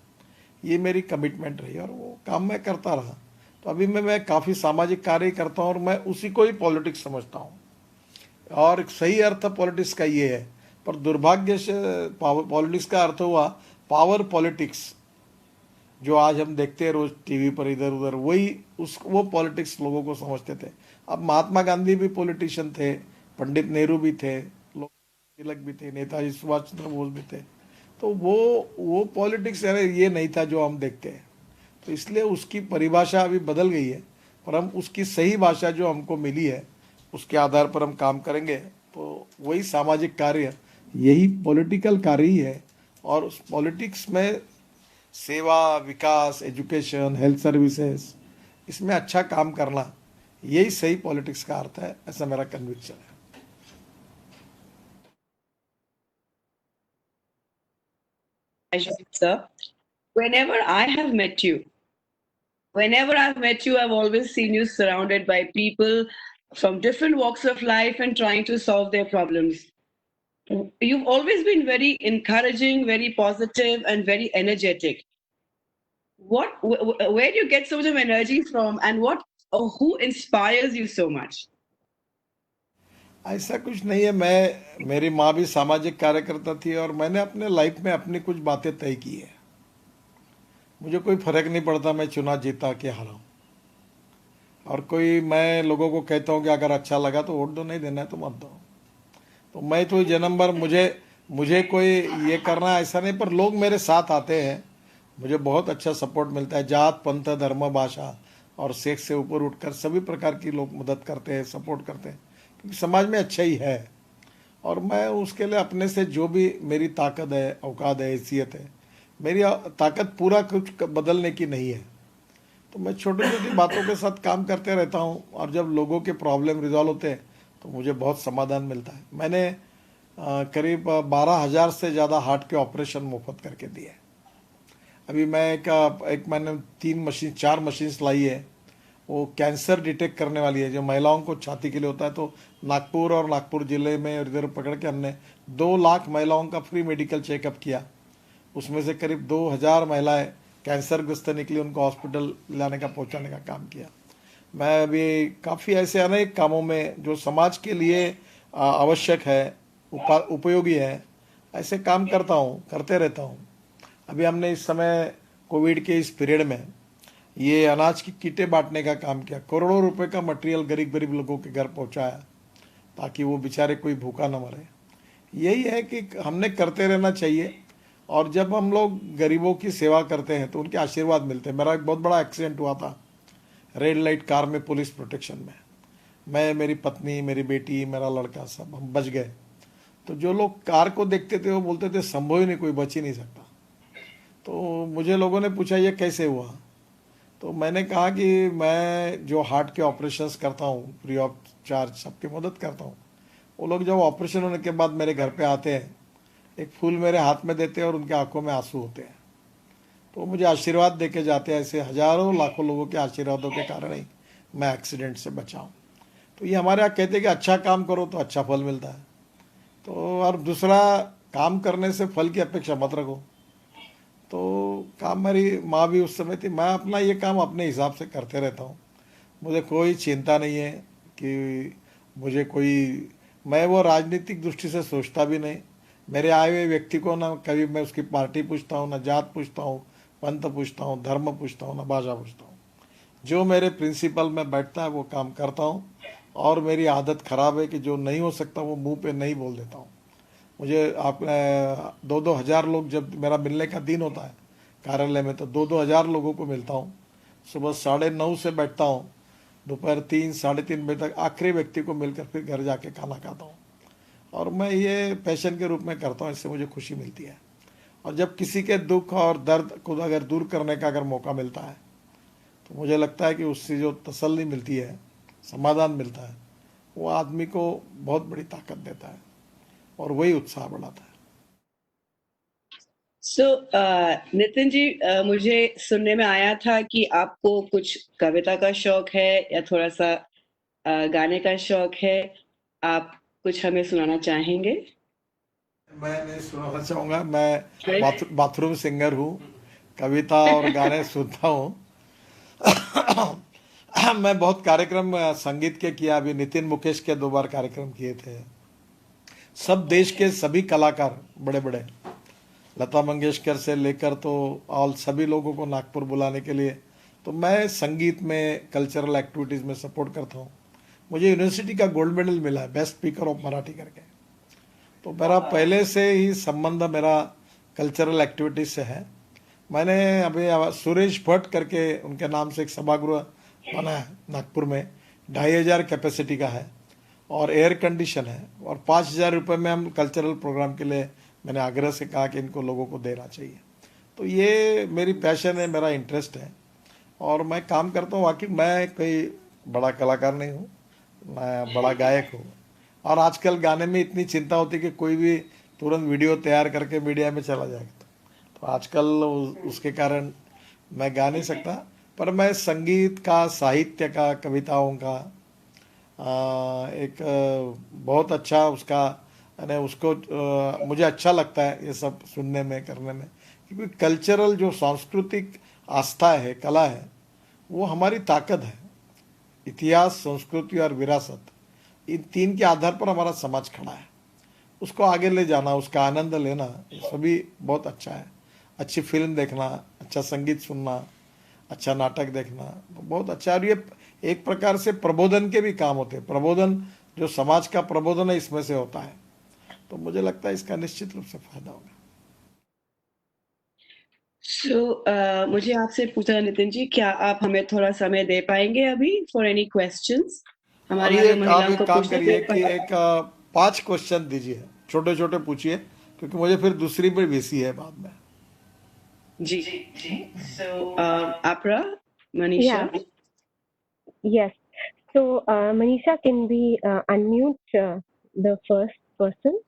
ये मेरी कमिटमेंट रही और वो काम मैं करता रहा। तो अभी मैं काफ़ी सामाजिक कार्य करता हूँ और मैं उसी को ही पॉलिटिक्स समझता हूँ। और सही अर्थ पॉलिटिक्स का ये है, पर दुर्भाग्य से पॉलिटिक्स का अर्थ हुआ पावर पॉलिटिक्स, जो आज हम देखते हैं रोज टीवी पर इधर उधर, वो पॉलिटिक्स लोगों को समझते थे। अब महात्मा गांधी भी पॉलिटिशियन थे, पंडित नेहरू भी थे, तिलक भी थे, नेताजी सुभाष चंद्र बोस भी थे। तो वो पॉलिटिक्स ये नहीं था जो हम देखते हैं। तो इसलिए उसकी परिभाषा अभी बदल गई है, पर हम उसकी सही भाषा जो हमको मिली है उसके आधार पर हम काम करेंगे। तो वही सामाजिक कार्य, यही पॉलिटिकल कार्य ही है। और उस पॉलिटिक्स में सेवा, विकास, एजुकेशन, हेल्थ सर्विसेज, इसमें अच्छा काम करना, यही सही पॉलिटिक्स का अर्थ है, ऐसा मेरा कन्विक्शन है। Sir, whenever I have met you, I've always seen you surrounded by people from different walks of life and trying to solve their problems. You've always been very encouraging, very positive, and very energetic. Where do you get so much of energy from, and who inspires you so much? ऐसा कुछ नहीं है। मेरी माँ भी सामाजिक कार्यकर्ता थी और मैंने अपने लाइफ में अपनी कुछ बातें तय की है। मुझे कोई फर्क नहीं पड़ता मैं चुनाव जीता कि हारा। और मैं लोगों को कहता हूँ कि अगर अच्छा लगा तो वोट दो, नहीं देना है तो मत दो। तो मैं तो जन्म भर मुझे कोई ये करना ऐसा नहीं, पर लोग मेरे साथ आते हैं, मुझे बहुत अच्छा सपोर्ट मिलता है। जात, पंथ, धर्म, भाषा और सेक्स से ऊपर उठकर सभी प्रकार की लोग मदद करते हैं, सपोर्ट करते हैं, क्योंकि समाज में अच्छा ही है। और मैं उसके लिए अपने से जो भी मेरी ताकत है, औकात है, हैसियत है, मेरी ताकत पूरा कुछ बदलने की नहीं है। तो मैं छोटी छोटी बातों के साथ काम करते रहता हूँ और जब लोगों के प्रॉब्लम रिजॉल्व होते हैं तो मुझे बहुत समाधान मिलता है। मैंने करीब 12,000 से ज़्यादा हार्ट के ऑपरेशन मुफ्त करके दिए। अभी मैं एक मैंने 4 मशीन्स लाई है, वो कैंसर डिटेक्ट करने वाली है, जो महिलाओं को छाती के लिए होता है। तो नागपुर और नागपुर जिले में और इधर पकड़ के हमने 2 लाख महिलाओं का फ्री मेडिकल चेकअप किया। उसमें से करीब 2,000 महिलाएं कैंसर ग्रस्त निकली, उनको हॉस्पिटल लाने का पहुंचाने का काम किया। मैं अभी काफ़ी ऐसे अनेक कामों में जो समाज के लिए आवश्यक है, उपयोगी है, ऐसे काम करते रहता हूँ। अभी हमने इस समय कोविड के इस पीरियड में ये अनाज की किटें बांटने का काम किया। करोड़ों रुपए का मटेरियल गरीब गरीब लोगों के घर पहुंचाया, ताकि वो बेचारे कोई भूखा न मरे। यही है कि हमने करते रहना चाहिए, और जब हम लोग गरीबों की सेवा करते हैं तो उनके आशीर्वाद मिलते हैं। मेरा एक बहुत बड़ा एक्सीडेंट हुआ था रेड लाइट कार में, पुलिस प्रोटेक्शन में। मैं, मेरी पत्नी, मेरी बेटी, मेरा लड़का, सब हम बच गए। तो जो लोग कार को देखते थे वो बोलते थे संभव ही नहीं, कोई बच ही नहीं सकता। तो मुझे लोगों ने पूछा ये कैसे हुआ, तो मैंने कहा कि मैं जो हार्ट के ऑपरेशंस करता हूँ फ्री ऑफ चार्ज, सबकी मदद करता हूँ। वो लोग जब ऑपरेशन होने के बाद मेरे घर पे आते हैं, एक फूल मेरे हाथ में देते हैं और उनके आंखों में आंसू होते हैं, तो मुझे आशीर्वाद दे के जाते हैं। ऐसे हजारों लाखों लोगों के आशीर्वादों के कारण ही मैं एक्सीडेंट से बचा हूँ। तो ये हमारे यहाँ कहते हैं कि अच्छा काम करो तो अच्छा फल मिलता है। तो और दूसरा, काम करने से फल की अपेक्षा मत रखो। तो काम, मेरी माँ भी उस समय थी, मैं अपना ये काम अपने हिसाब से करते रहता हूँ। मुझे कोई चिंता नहीं है कि मुझे कोई, मैं वो राजनीतिक दृष्टि से सोचता भी नहीं। मेरे आए हुए व्यक्ति को ना कभी मैं उसकी पार्टी पूछता हूँ, ना जात पूछता हूँ, पंथ पूछता हूँ, धर्म पूछता हूँ, ना भाषा पूछता हूँ। जो मेरे प्रिंसिपल में बैठता है वो काम करता हूँ। और मेरी आदत खराब है कि जो नहीं हो सकता वो मुंह पे नहीं बोल देता हूँ। मुझे आप 2-2 हज़ार लोग, जब मेरा मिलने का दिन होता है कार्यालय में, तो 2-2 हज़ार लोगों को मिलता हूँ। सुबह 9:30 से बैठता हूँ, दोपहर 3-3:30 बजे तक आखिरी व्यक्ति को मिलकर फिर घर जाके खाना खाता हूँ। और मैं ये पैशन के रूप में करता हूँ, इससे मुझे खुशी मिलती है। और जब किसी के दुख और दर्द को अगर दूर करने का अगर मौका मिलता है, तो मुझे लगता है कि उससे जो तसल्ली मिलती है, समाधान मिलता है, वो आदमी को बहुत बड़ी ताकत देता है और वही उत्साह बढ़ाता है। सो नितिन जी, मुझे सुनने में आया था कि आपको कुछ कविता का शौक है या थोड़ा सा गाने का शौक है। आप कुछ हमें सुनाना चाहेंगे? मैं नहीं सुनाना चाहूँगा, मैं बाथरूम सिंगर हूँ, कविता और गाने सुनता हूँ। मैं बहुत कार्यक्रम संगीत के किया, अभी नितिन मुकेश के 2 बार कार्यक्रम किए थे। सब देश के सभी कलाकार, बड़े बड़े, लता मंगेशकर से लेकर तो ऑल सभी लोगों को नागपुर बुलाने के लिए। तो मैं संगीत में, कल्चरल एक्टिविटीज़ में सपोर्ट करता हूँ। मुझे यूनिवर्सिटी का गोल्ड मेडल मिला है, बेस्ट स्पीकर ऑफ मराठी करके। तो मेरा पहले से ही संबंध मेरा कल्चरल एक्टिविटीज से है। मैंने अभी सुरेश भट्ट करके उनके नाम से एक सभागृह बना है नागपुर में, 2,500 कैपेसिटी का है और एयर कंडीशन है, और 5,000 रुपये में हम कल्चरल प्रोग्राम के लिए, मैंने आग्रह से कहा कि इनको लोगों को देना चाहिए। तो ये मेरी पैशन है, मेरा इंटरेस्ट है, और मैं काम करता हूँ। बाकी मैं कोई बड़ा कलाकार नहीं हूँ, मैं बड़ा गायक हूँ। और आजकल गाने में इतनी चिंता होती है कि कोई भी तुरंत वीडियो तैयार करके मीडिया में चला जाएगा, तो आजकल उसके कारण मैं गा नहीं सकता। पर मैं संगीत का, साहित्य का, कविताओं का एक बहुत अच्छा उसका, यानी उसको मुझे अच्छा लगता है ये सब सुनने में, करने में। क्योंकि कल्चरल जो सांस्कृतिक आस्था है, कला है, वो हमारी ताकत है। इतिहास, संस्कृति और विरासत, इन 3 के आधार पर हमारा समाज खड़ा है। उसको आगे ले जाना, उसका आनंद लेना, ये सभी बहुत अच्छा है। अच्छी फिल्म देखना, अच्छा संगीत सुनना, अच्छा नाटक देखना, तो बहुत अच्छा है। और ये एक प्रकार से प्रबोधन के भी काम होते हैं। प्रबोधन, जो समाज का प्रबोधन है, इसमें से होता है। तो मुझे लगता है इसका निश्चित रूप से फायदा होगा। मुझे आपसे पूछना है नितिन जी, क्या आप हमें थोड़ा समय दे पाएंगे अभी फॉर एनी क्वेश्चंस? हमारे अभी यहाँ जो आप महिलाओं एक को काम पूछने के करिए कि लिए। 5 क्वेश्चन दीजिए, छोटे छोटे पूछिए, क्योंकि मुझे फिर दूसरी पर वीसी है बाद में। जी। सो अपरा, Yeah, Manisha. yes. So, Manisha, can we unmute the first person?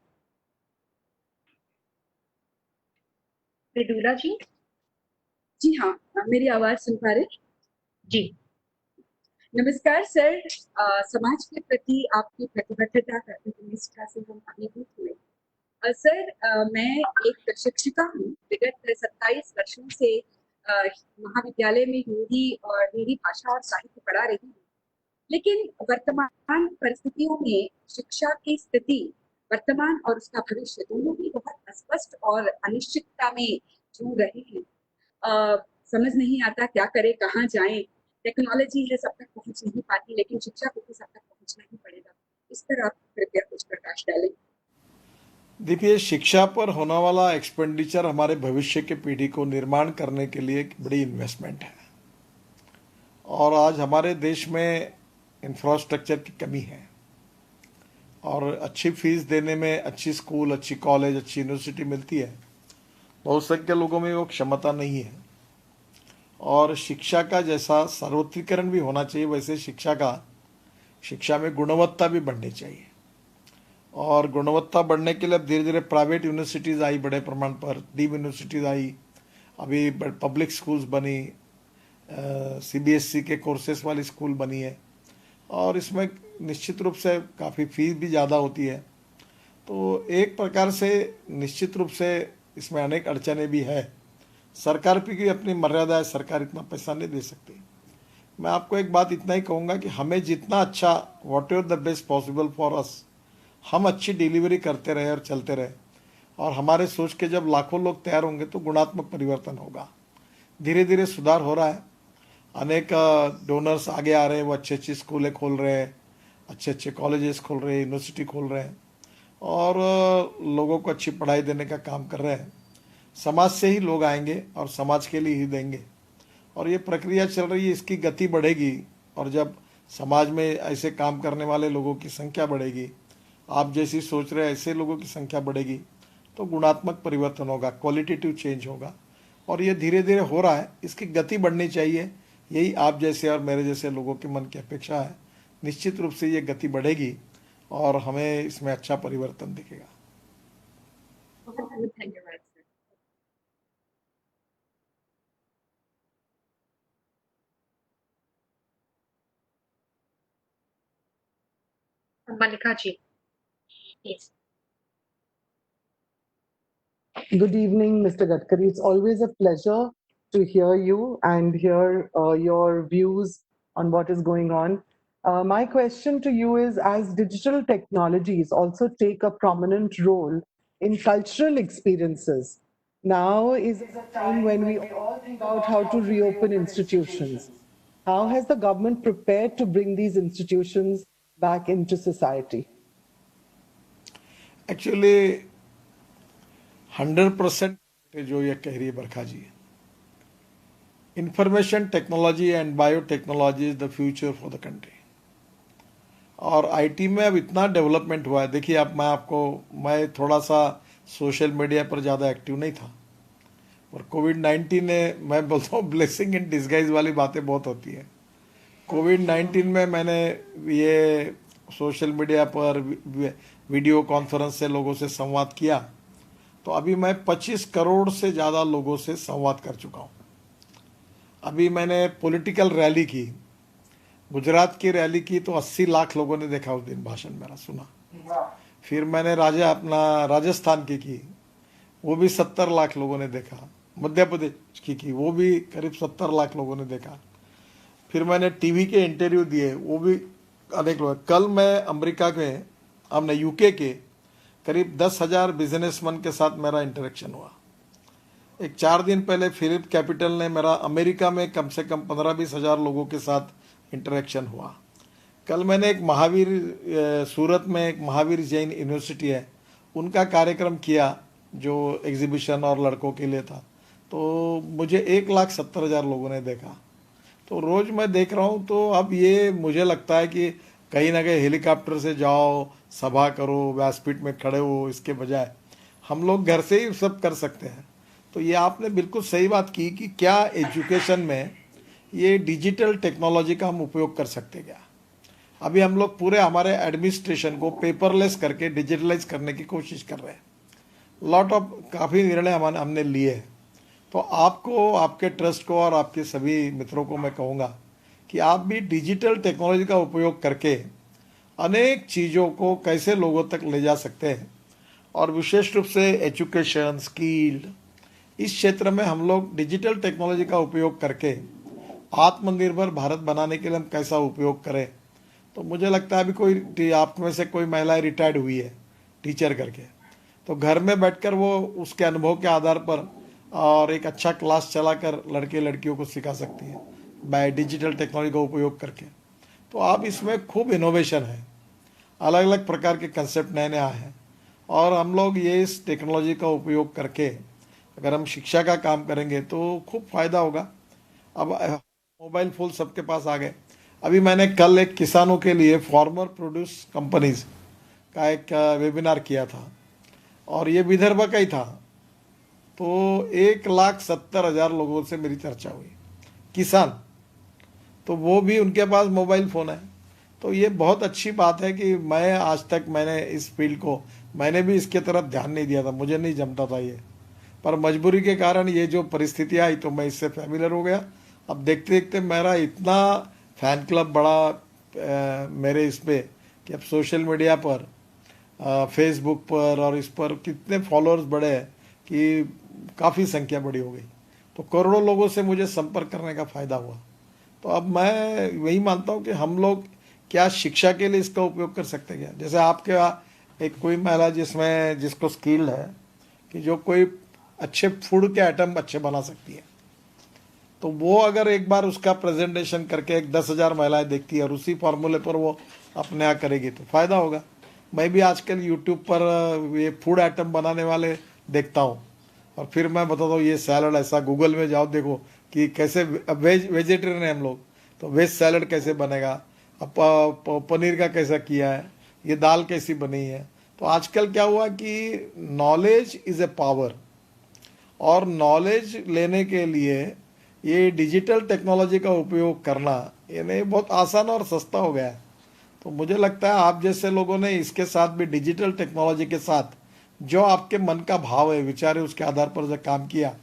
Vidula ji? जी हाँ, मेरी आवाज सुन पा रहे? जी। नमस्कार सर। समाज के प्रति आपकी प्रतिबद्धता निष्ठा से हम अभिभूत हुए। सर, मैं एक शिक्षिका हूँ। विगत 27 वर्षों से महाविद्यालय में हिंदी और हिंदी भाषा और साहित्य पढ़ा रही हूँ। लेकिन वर्तमान परिस्थितियों में शिक्षा की स्थिति, वर्तमान और उसका भविष्य दोनों ही बहुत अस्पष्ट और अनिश्चितता में जूझ रहे हैं। समझ नहीं आता क्या करें, कहाँ जाएं। टेक्नोलॉजी है, सब तक पहुंच नहीं पाती, लेकिन शिक्षा को भी सब तक पहुंचना ही पड़ेगा। इस पर आप कृपया कुछ प्रकाश डालें। देखिए, शिक्षा पर होने वाला एक्सपेंडिचर हमारे भविष्य के पीढ़ी को निर्माण करने के लिए एक बड़ी इन्वेस्टमेंट है। और आज हमारे देश में इंफ्रास्ट्रक्चर की कमी है और अच्छी फीस देने में अच्छी स्कूल, अच्छी कॉलेज, अच्छी यूनिवर्सिटी मिलती है। बहुत संख्या लोगों में वो क्षमता नहीं है। और शिक्षा का जैसा सर्वत्रीकरण भी होना चाहिए, वैसे शिक्षा में गुणवत्ता भी बढ़नी चाहिए। और गुणवत्ता बढ़ने के लिए अब धीरे धीरे प्राइवेट यूनिवर्सिटीज़ आई, बड़े प्रमाण पर डीम्ड यूनिवर्सिटीज़ आई, अभी पब्लिक स्कूल्स बनी, सीबीएसई के कोर्सेस वाली स्कूल बनी है। और इसमें निश्चित रूप से काफ़ी फीस भी ज़्यादा होती है। तो एक प्रकार से निश्चित रूप से इसमें अनेक अड़चने भी है। सरकार की भी अपनी मर्यादा है, सरकार इतना पैसा नहीं दे सकती। मैं आपको एक बात इतना ही कहूँगा कि हमें जितना अच्छा, what ever the best possible for us, हम अच्छी डिलीवरी करते रहे और चलते रहे। और हमारे सोच के जब लाखों लोग तैयार होंगे तो गुणात्मक परिवर्तन होगा। धीरे धीरे सुधार हो रहा है। अनेक डोनर्स आगे आ रहे हैं, वो अच्छी अच्छी स्कूलें खोल रहे हैं, अच्छे अच्छे कॉलेजेस खोल रहे हैं, यूनिवर्सिटी खोल रहे हैं और लोगों को अच्छी पढ़ाई देने का काम कर रहे हैं। समाज से ही लोग आएंगे और समाज के लिए ही देंगे। और ये प्रक्रिया चल रही है, इसकी गति बढ़ेगी। और जब समाज में ऐसे काम करने वाले लोगों की संख्या बढ़ेगी, आप जैसी सोच रहे ऐसे लोगों की संख्या बढ़ेगी, तो गुणात्मक परिवर्तन होगा, क्वालिटेटिव चेंज होगा। और ये धीरे धीरे हो रहा है, इसकी गति बढ़नी चाहिए। यही आप जैसे और मेरे जैसे लोगों के मन की अपेक्षा है। निश्चित रूप से ये गति बढ़ेगी और हमें इसमें अच्छा परिवर्तन दिखेगा। धन्यवाद sir. Malika ji, yes. Good evening, Mr. Gadkari. It's always a pleasure to hear you and hear your views on what is going on. My question to you is, as digital technologies also take a prominent role in cultural experiences, now is a time when we all think about how to reopen institutions. How has the government prepared to bring these institutions back into society? Actually 100% जो ये कह रही है Barkha ji, information technology and biotechnology is the future for the country. और IT में अब इतना development हुआ है। देखिए, अब मैं थोड़ा सा सोशल मीडिया पर ज़्यादा एक्टिव नहीं था और कोविड-19 ने, मैं बोलता हूँ ब्लेसिंग इन डिस्गाइज वाली बातें बहुत होती है। कोविड-19 में मैंने ये सोशल मीडिया पर वीडियो कॉन्फ्रेंस से लोगों से संवाद किया, तो अभी मैं 25 करोड़ से ज़्यादा लोगों से संवाद कर चुका हूँ। अभी मैंने पॉलिटिकल रैली की, गुजरात की रैली की, तो 80 लाख लोगों ने देखा उस दिन, भाषण मेरा सुना। फिर मैंने राजस्थान की, वो भी 70 लाख लोगों ने देखा। मध्य प्रदेश की वो भी करीब 70 लाख लोगों ने देखा। फिर मैंने टीवी के इंटरव्यू दिए, वो भी अनेक लोग। कल मैं अमेरिका के, हमने यूके के करीब 10,000 बिजनेसमैन के साथ मेरा इंटरेक्शन हुआ। एक 4 दिन पहले फिलिप कैपिटल ने मेरा अमेरिका में कम से कम 15-20 हज़ार लोगों के साथ इंटरेक्शन हुआ। कल मैंने एक सूरत में एक महावीर जैन यूनिवर्सिटी है, उनका कार्यक्रम किया जो एग्जीबिशन और लड़कों के लिए था, तो मुझे 1,70,000 लोगों ने देखा। तो रोज़ मैं देख रहा हूँ। तो अब ये मुझे लगता है कि कहीं ना कहीं हेलीकॉप्टर से जाओ, सभा करो, व्यासपीठ में खड़े हो, इसके बजाय हम लोग घर से ही सब कर सकते हैं। तो ये आपने बिल्कुल सही बात की कि क्या एजुकेशन में ये डिजिटल टेक्नोलॉजी का हम उपयोग कर सकते क्या। अभी हम लोग पूरे हमारे एडमिनिस्ट्रेशन को पेपरलेस करके डिजिटलाइज करने की कोशिश कर रहे हैं। काफ़ी निर्णय हमने लिए हैं। तो आपको, आपके ट्रस्ट को और आपके सभी मित्रों को मैं कहूँगा कि आप भी डिजिटल टेक्नोलॉजी का उपयोग करके अनेक चीज़ों को कैसे लोगों तक ले जा सकते हैं, और विशेष रूप से एजुकेशन, स्किल, इस क्षेत्र में हम लोग डिजिटल टेक्नोलॉजी का उपयोग करके आत्मनिर्भर भारत बनाने के लिए हम कैसा उपयोग करें। तो मुझे लगता है अभी कोई आप में से कोई महिलाएं रिटायर्ड हुई है टीचर करके, तो घर में बैठकर वो उसके अनुभव के आधार पर और एक अच्छा क्लास चलाकर लड़के लड़कियों को सिखा सकती है बाय डिजिटल टेक्नोलॉजी का उपयोग करके। तो आप इसमें खूब इनोवेशन है, अलग अलग प्रकार के कंसेप्ट नए नए आए हैं, और हम लोग ये इस टेक्नोलॉजी का उपयोग करके अगर हम शिक्षा का काम करेंगे तो खूब फायदा होगा। अब मोबाइल फ़ोन सबके पास आ गए। अभी मैंने कल एक किसानों के लिए फार्मर प्रोड्यूस कंपनीज का एक वेबिनार किया था, और ये विदर्भ का ही था। तो 1,70,000 लोगों से मेरी चर्चा हुई, किसान, तो वो भी उनके पास मोबाइल फ़ोन है। तो ये बहुत अच्छी बात है कि मैं आज तक मैंने इस फील्ड को, मैंने भी इसके तरफ ध्यान नहीं दिया था, मुझे नहीं जमता था ये, पर मजबूरी के कारण ये जो परिस्थितियाँ आई तो मैं इससे फैमिलियर हो गया। अब देखते देखते मेरा इतना फैन क्लब बड़ा मेरे इस पे कि अब सोशल मीडिया पर, फेसबुक पर और इस पर कितने फॉलोअर्स बढ़े हैं कि काफ़ी संख्या बड़ी हो गई। तो करोड़ों लोगों से मुझे संपर्क करने का फ़ायदा हुआ। तो अब मैं वही मानता हूँ कि हम लोग क्या शिक्षा के लिए इसका उपयोग कर सकते हैं क्या। जैसे आपके यहाँ एक कोई महिला जिसको स्किल है कि जो कोई अच्छे फूड के आइटम अच्छे बना सकती है, तो वो अगर एक बार उसका प्रेजेंटेशन करके एक 10,000 महिलाएं देखती है और उसी फार्मूले पर वो अपने यहाँ करेगी तो फ़ायदा होगा। मैं भी आजकल यूट्यूब पर ये फूड आइटम बनाने वाले देखता हूँ, और फिर मैं बताता हूँ ये सैलड ऐसा, गूगल में जाओ देखो कि कैसे, वेजिटेरियन है हम लोग, तो वेज सैलड कैसे बनेगा, अब पनीर का कैसा किया है, ये दाल कैसी बनी है। तो आजकल क्या हुआ कि नॉलेज इज़ ए पावर, और नॉलेज लेने के लिए ये डिजिटल टेक्नोलॉजी का उपयोग करना यानी बहुत आसान और सस्ता हो गया है। तो मुझे लगता है आप जैसे लोगों ने इसके साथ भी डिजिटल टेक्नोलॉजी के साथ जो आपके मन का भाव है, विचार है, उसके आधार पर जब काम किया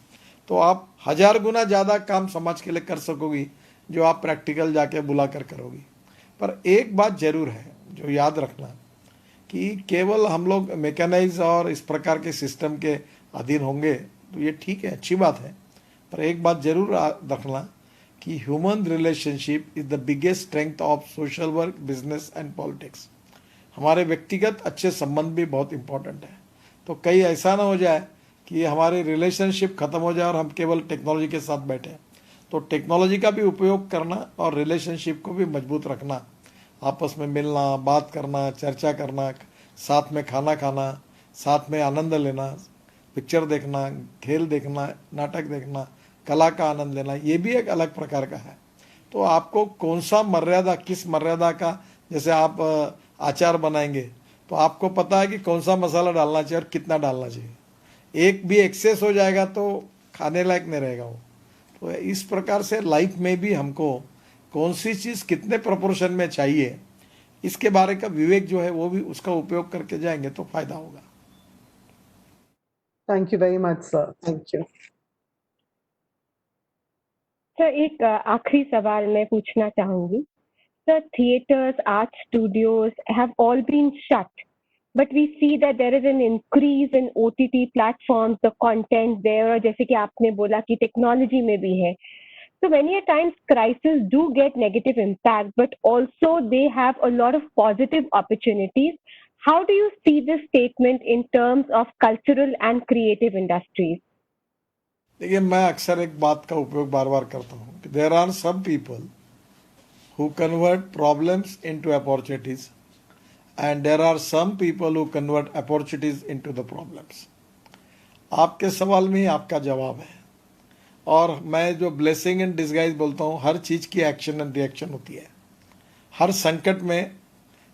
तो आप 1000 गुना ज़्यादा काम समाज के लिए कर सकोगी जो आप प्रैक्टिकल जाके बुला कर करोगी। पर एक बात जरूर है जो याद रखना कि केवल हम लोग मैकेनाइज और इस प्रकार के सिस्टम के अधीन होंगे तो ये ठीक है, अच्छी बात है, पर एक बात जरूर रखना कि human relationship is the biggest strength of social work, business and politics. हमारे व्यक्तिगत अच्छे संबंध भी बहुत इंपॉर्टेंट है। तो कहीं ऐसा ना हो जाए कि हमारी रिलेशनशिप ख़त्म हो जाए और हम केवल टेक्नोलॉजी के साथ बैठे। तो टेक्नोलॉजी का भी उपयोग करना और रिलेशनशिप को भी मजबूत रखना, आपस में मिलना, बात करना, चर्चा करना, साथ में खाना खाना, साथ में आनंद लेना, पिक्चर देखना, खेल देखना, नाटक देखना, कला का आनंद लेना, ये भी एक अलग प्रकार का है। तो आपको कौन सा मर्यादा, किस मर्यादा का, जैसे आप अचार बनाएंगे तो आपको पता है कि कौन सा मसाला डालना चाहिए और कितना डालना चाहिए। एक भी एक्सेस हो जाएगा तो खाने लायक नहीं रहेगा वो। तो इस प्रकार से लाइफ में भी हमको कौन सी चीज़ कितने प्रोपोर्शन में चाहिए, इसके बारे का विवेक जो है वो भी उसका उपयोग करके जाएंगे तो फायदा होगा। Thank you very much, sir. Thank you. Sir एक आखिरी सवाल मैं पूछना चाहूंगी। Sir, theaters, art studios have all been shut, but we see that there is an increase in OTT platforms, the content there, और जैसे कि आपने बोला कि टेक्नोलॉजी में भी है। So many a times crises do get negative impact, but also they have a lot of positive opportunities. How do you see this statement in terms of cultural and creative industries? देखिए, मैं अक्सर एक बात का उपयोग बार बार करता हूँ कि there are some people who convert problems into opportunities and there are some people who convert opportunities into the problems. आपके सवाल में ही आपका जवाब है। और मैं जो ब्लेसिंग इन डिस्गाइज बोलता हूँ, हर चीज़ की एक्शन एंड रिएक्शन होती है। हर संकट में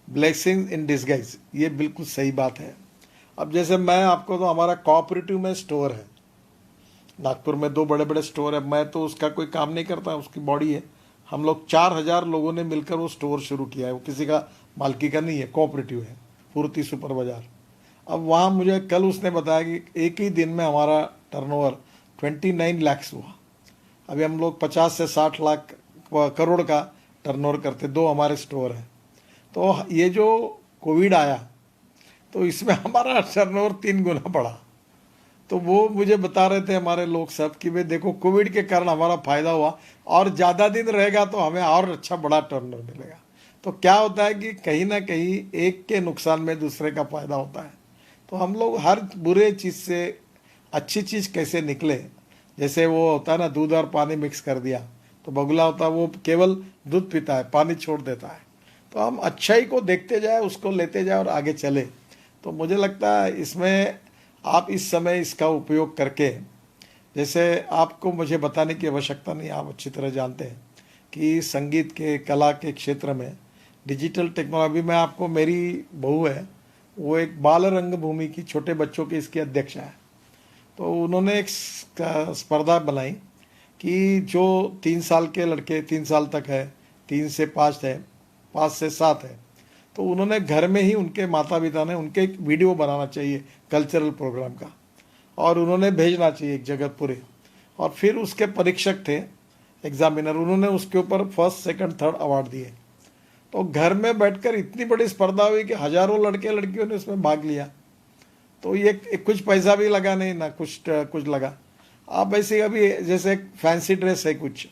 ब्लेसिंग इन डिस्गाइज, ये बिल्कुल सही बात है। अब जैसे मैं आपको तो हमारा कोऑपरेटिव में स्टोर है, नागपुर में 2 बड़े बड़े स्टोर है। मैं तो उसका कोई काम नहीं करता, उसकी बॉडी है। हम लोग 4000 लोगों ने मिलकर वो स्टोर शुरू किया है। वो किसी का मालकी का नहीं है, कोऑपरेटिव है, पूर्ति सुपर बाजार। अब वहाँ मुझे कल उसने बताया कि एक ही दिन में हमारा टर्नओवर 29 लाख हुआ। अभी हम लोग 50 से 60 लाख करोड़ का टर्नओवर करते, 2 हमारे स्टोर हैं। तो ये जो कोविड आया तो इसमें हमारा टर्नओवर 3 गुना बढ़ा। तो वो मुझे बता रहे थे हमारे लोग सब कि भाई देखो कोविड के कारण हमारा फायदा हुआ, और ज़्यादा दिन रहेगा तो हमें और अच्छा बड़ा टर्नओवर मिलेगा। तो क्या होता है कि कहीं ना कहीं एक के नुकसान में दूसरे का फायदा होता है। तो हम लोग हर बुरे चीज़ से अच्छी चीज़ कैसे निकले, जैसे वो होता है ना, दूध और पानी मिक्स कर दिया तो बगुला होता है वो केवल दूध पीता है, पानी छोड़ देता है। तो हम अच्छाई को देखते जाए, उसको लेते जाए और आगे चले। तो मुझे लगता है इसमें आप इस समय इसका उपयोग करके, जैसे आपको मुझे बताने की आवश्यकता नहीं, आप अच्छी तरह जानते हैं कि संगीत के कला के क्षेत्र में डिजिटल टेक्नोलॉजी में आपको, मेरी बहू है वो एक बाल रंगभूमि की छोटे बच्चों की इसकी अध्यक्षा है। तो उन्होंने एक स्पर्धा बनाई कि जो 3 साल के लड़के, 3 साल तक है, 3 से 5 है, 5 से 7 है, तो उन्होंने घर में ही उनके माता पिता ने उनके एक वीडियो बनाना चाहिए कल्चरल प्रोग्राम का, और उन्होंने भेजना चाहिए एक जगह पूरे। और फिर उसके परीक्षक थे, एग्जामिनर, उन्होंने उसके ऊपर फर्स्ट, सेकंड, थर्ड अवार्ड दिए। तो घर में बैठकर इतनी बड़ी स्पर्धा हुई कि हजारों लड़के लड़कियों ने उसमें भाग लिया। तो ये कुछ पैसा भी लगा नहीं ना कुछ लगा। आप ऐसे अभी जैसे फैंसी ड्रेस है कुछ,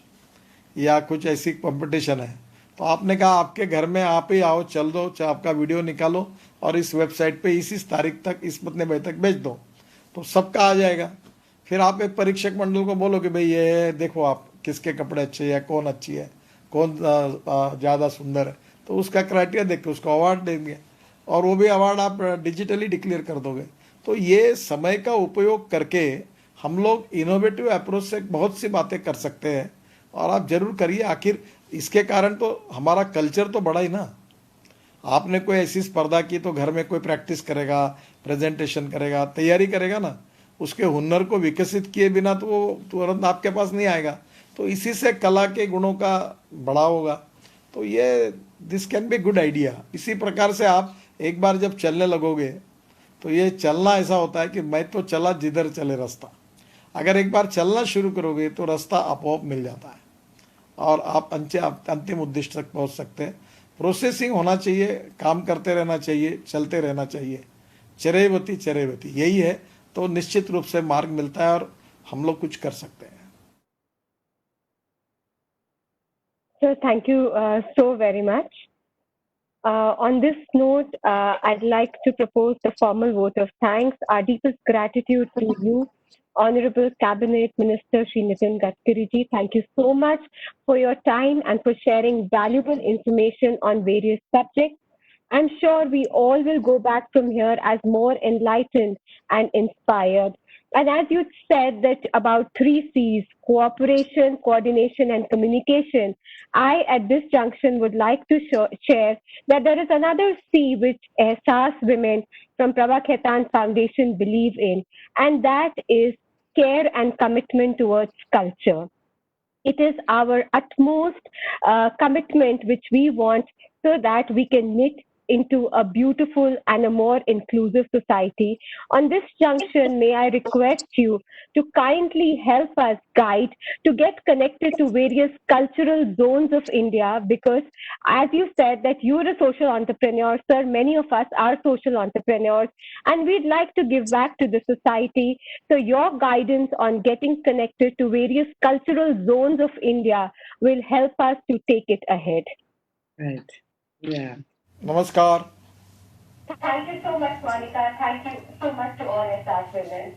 या कुछ ऐसी कंपटीशन है, तो आपने कहा आपके घर में आप ही आओ, चल दो, आपका वीडियो निकालो और इस वेबसाइट पे इस तारीख तक, इस इतने बजे तक भेज दो, तो सबका आ जाएगा। फिर आप एक परीक्षक मंडल को बोलो कि भाई ये देखो आप किसके कपड़े अच्छे हैं, कौन अच्छी है, कौन ज़्यादा सुंदर है, तो उसका क्राइटेरिया देख के उसको अवार्ड देंगे, और वो भी अवार्ड आप डिजिटली डिक्लेयर कर दोगे। तो ये समय का उपयोग करके हम लोग इनोवेटिव अप्रोच से बहुत सी बातें कर सकते हैं, और आप जरूर करिए। आखिर इसके कारण तो हमारा कल्चर तो बढ़ा ही ना। आपने कोई ऐसी स्पर्धा की तो घर में कोई प्रैक्टिस करेगा, प्रेजेंटेशन करेगा, तैयारी करेगा ना, उसके हुनर को विकसित किए बिना तो वो तुरंत आपके पास नहीं आएगा। तो इसी से कला के गुणों का बढ़ाव होगा। तो ये this can be good idea. इसी प्रकार से आप एक बार जब चलने लगोगे तो ये चलना ऐसा होता है कि मैं तो चला जिधर चले रास्ता। अगर एक बार चलना शुरू करोगे तो रास्ता आपोआप मिल जाता है, और आप अंतिम उद्देश्य तक पहुंच सकते हैं। प्रोसेसिंग होना चाहिए, काम करते रहना चाहिए, चलते रहना चाहिए, चरैवती चरैवती, यही है। तो निश्चित रूप से मार्ग मिलता है और हम लोग कुछ कर सकते हैं। Sir, thank you so very much. On this note, I'd like to propose the formal vote of thanks. Our deepest gratitude to you, Honorable Cabinet Minister Shri Nitin Gadkari ji. Thank you so much for your time and for sharing valuable information on various subjects. I'm sure we all will go back from here as more enlightened and inspired. And as you said that about 3 C's, cooperation, coordination, and communication, I at this junction would like to share that there is another C which SAS women from Prabha Khaitan Foundation believe in, and that is care and commitment towards culture. It is our utmost commitment which we want so that we can knit into a beautiful and a more inclusive society. On this junction, may I request you to kindly help us guide to get connected to various cultural zones of India, because as you said that you're a social entrepreneur, sir, many of us are social entrepreneurs, and we'd like to give back to the society. So your guidance on getting connected to various cultural zones of India will help us to take it ahead. Right. Yeah. नमस्कार। Thank you so much, Monica. Thank you so much to all SAS women.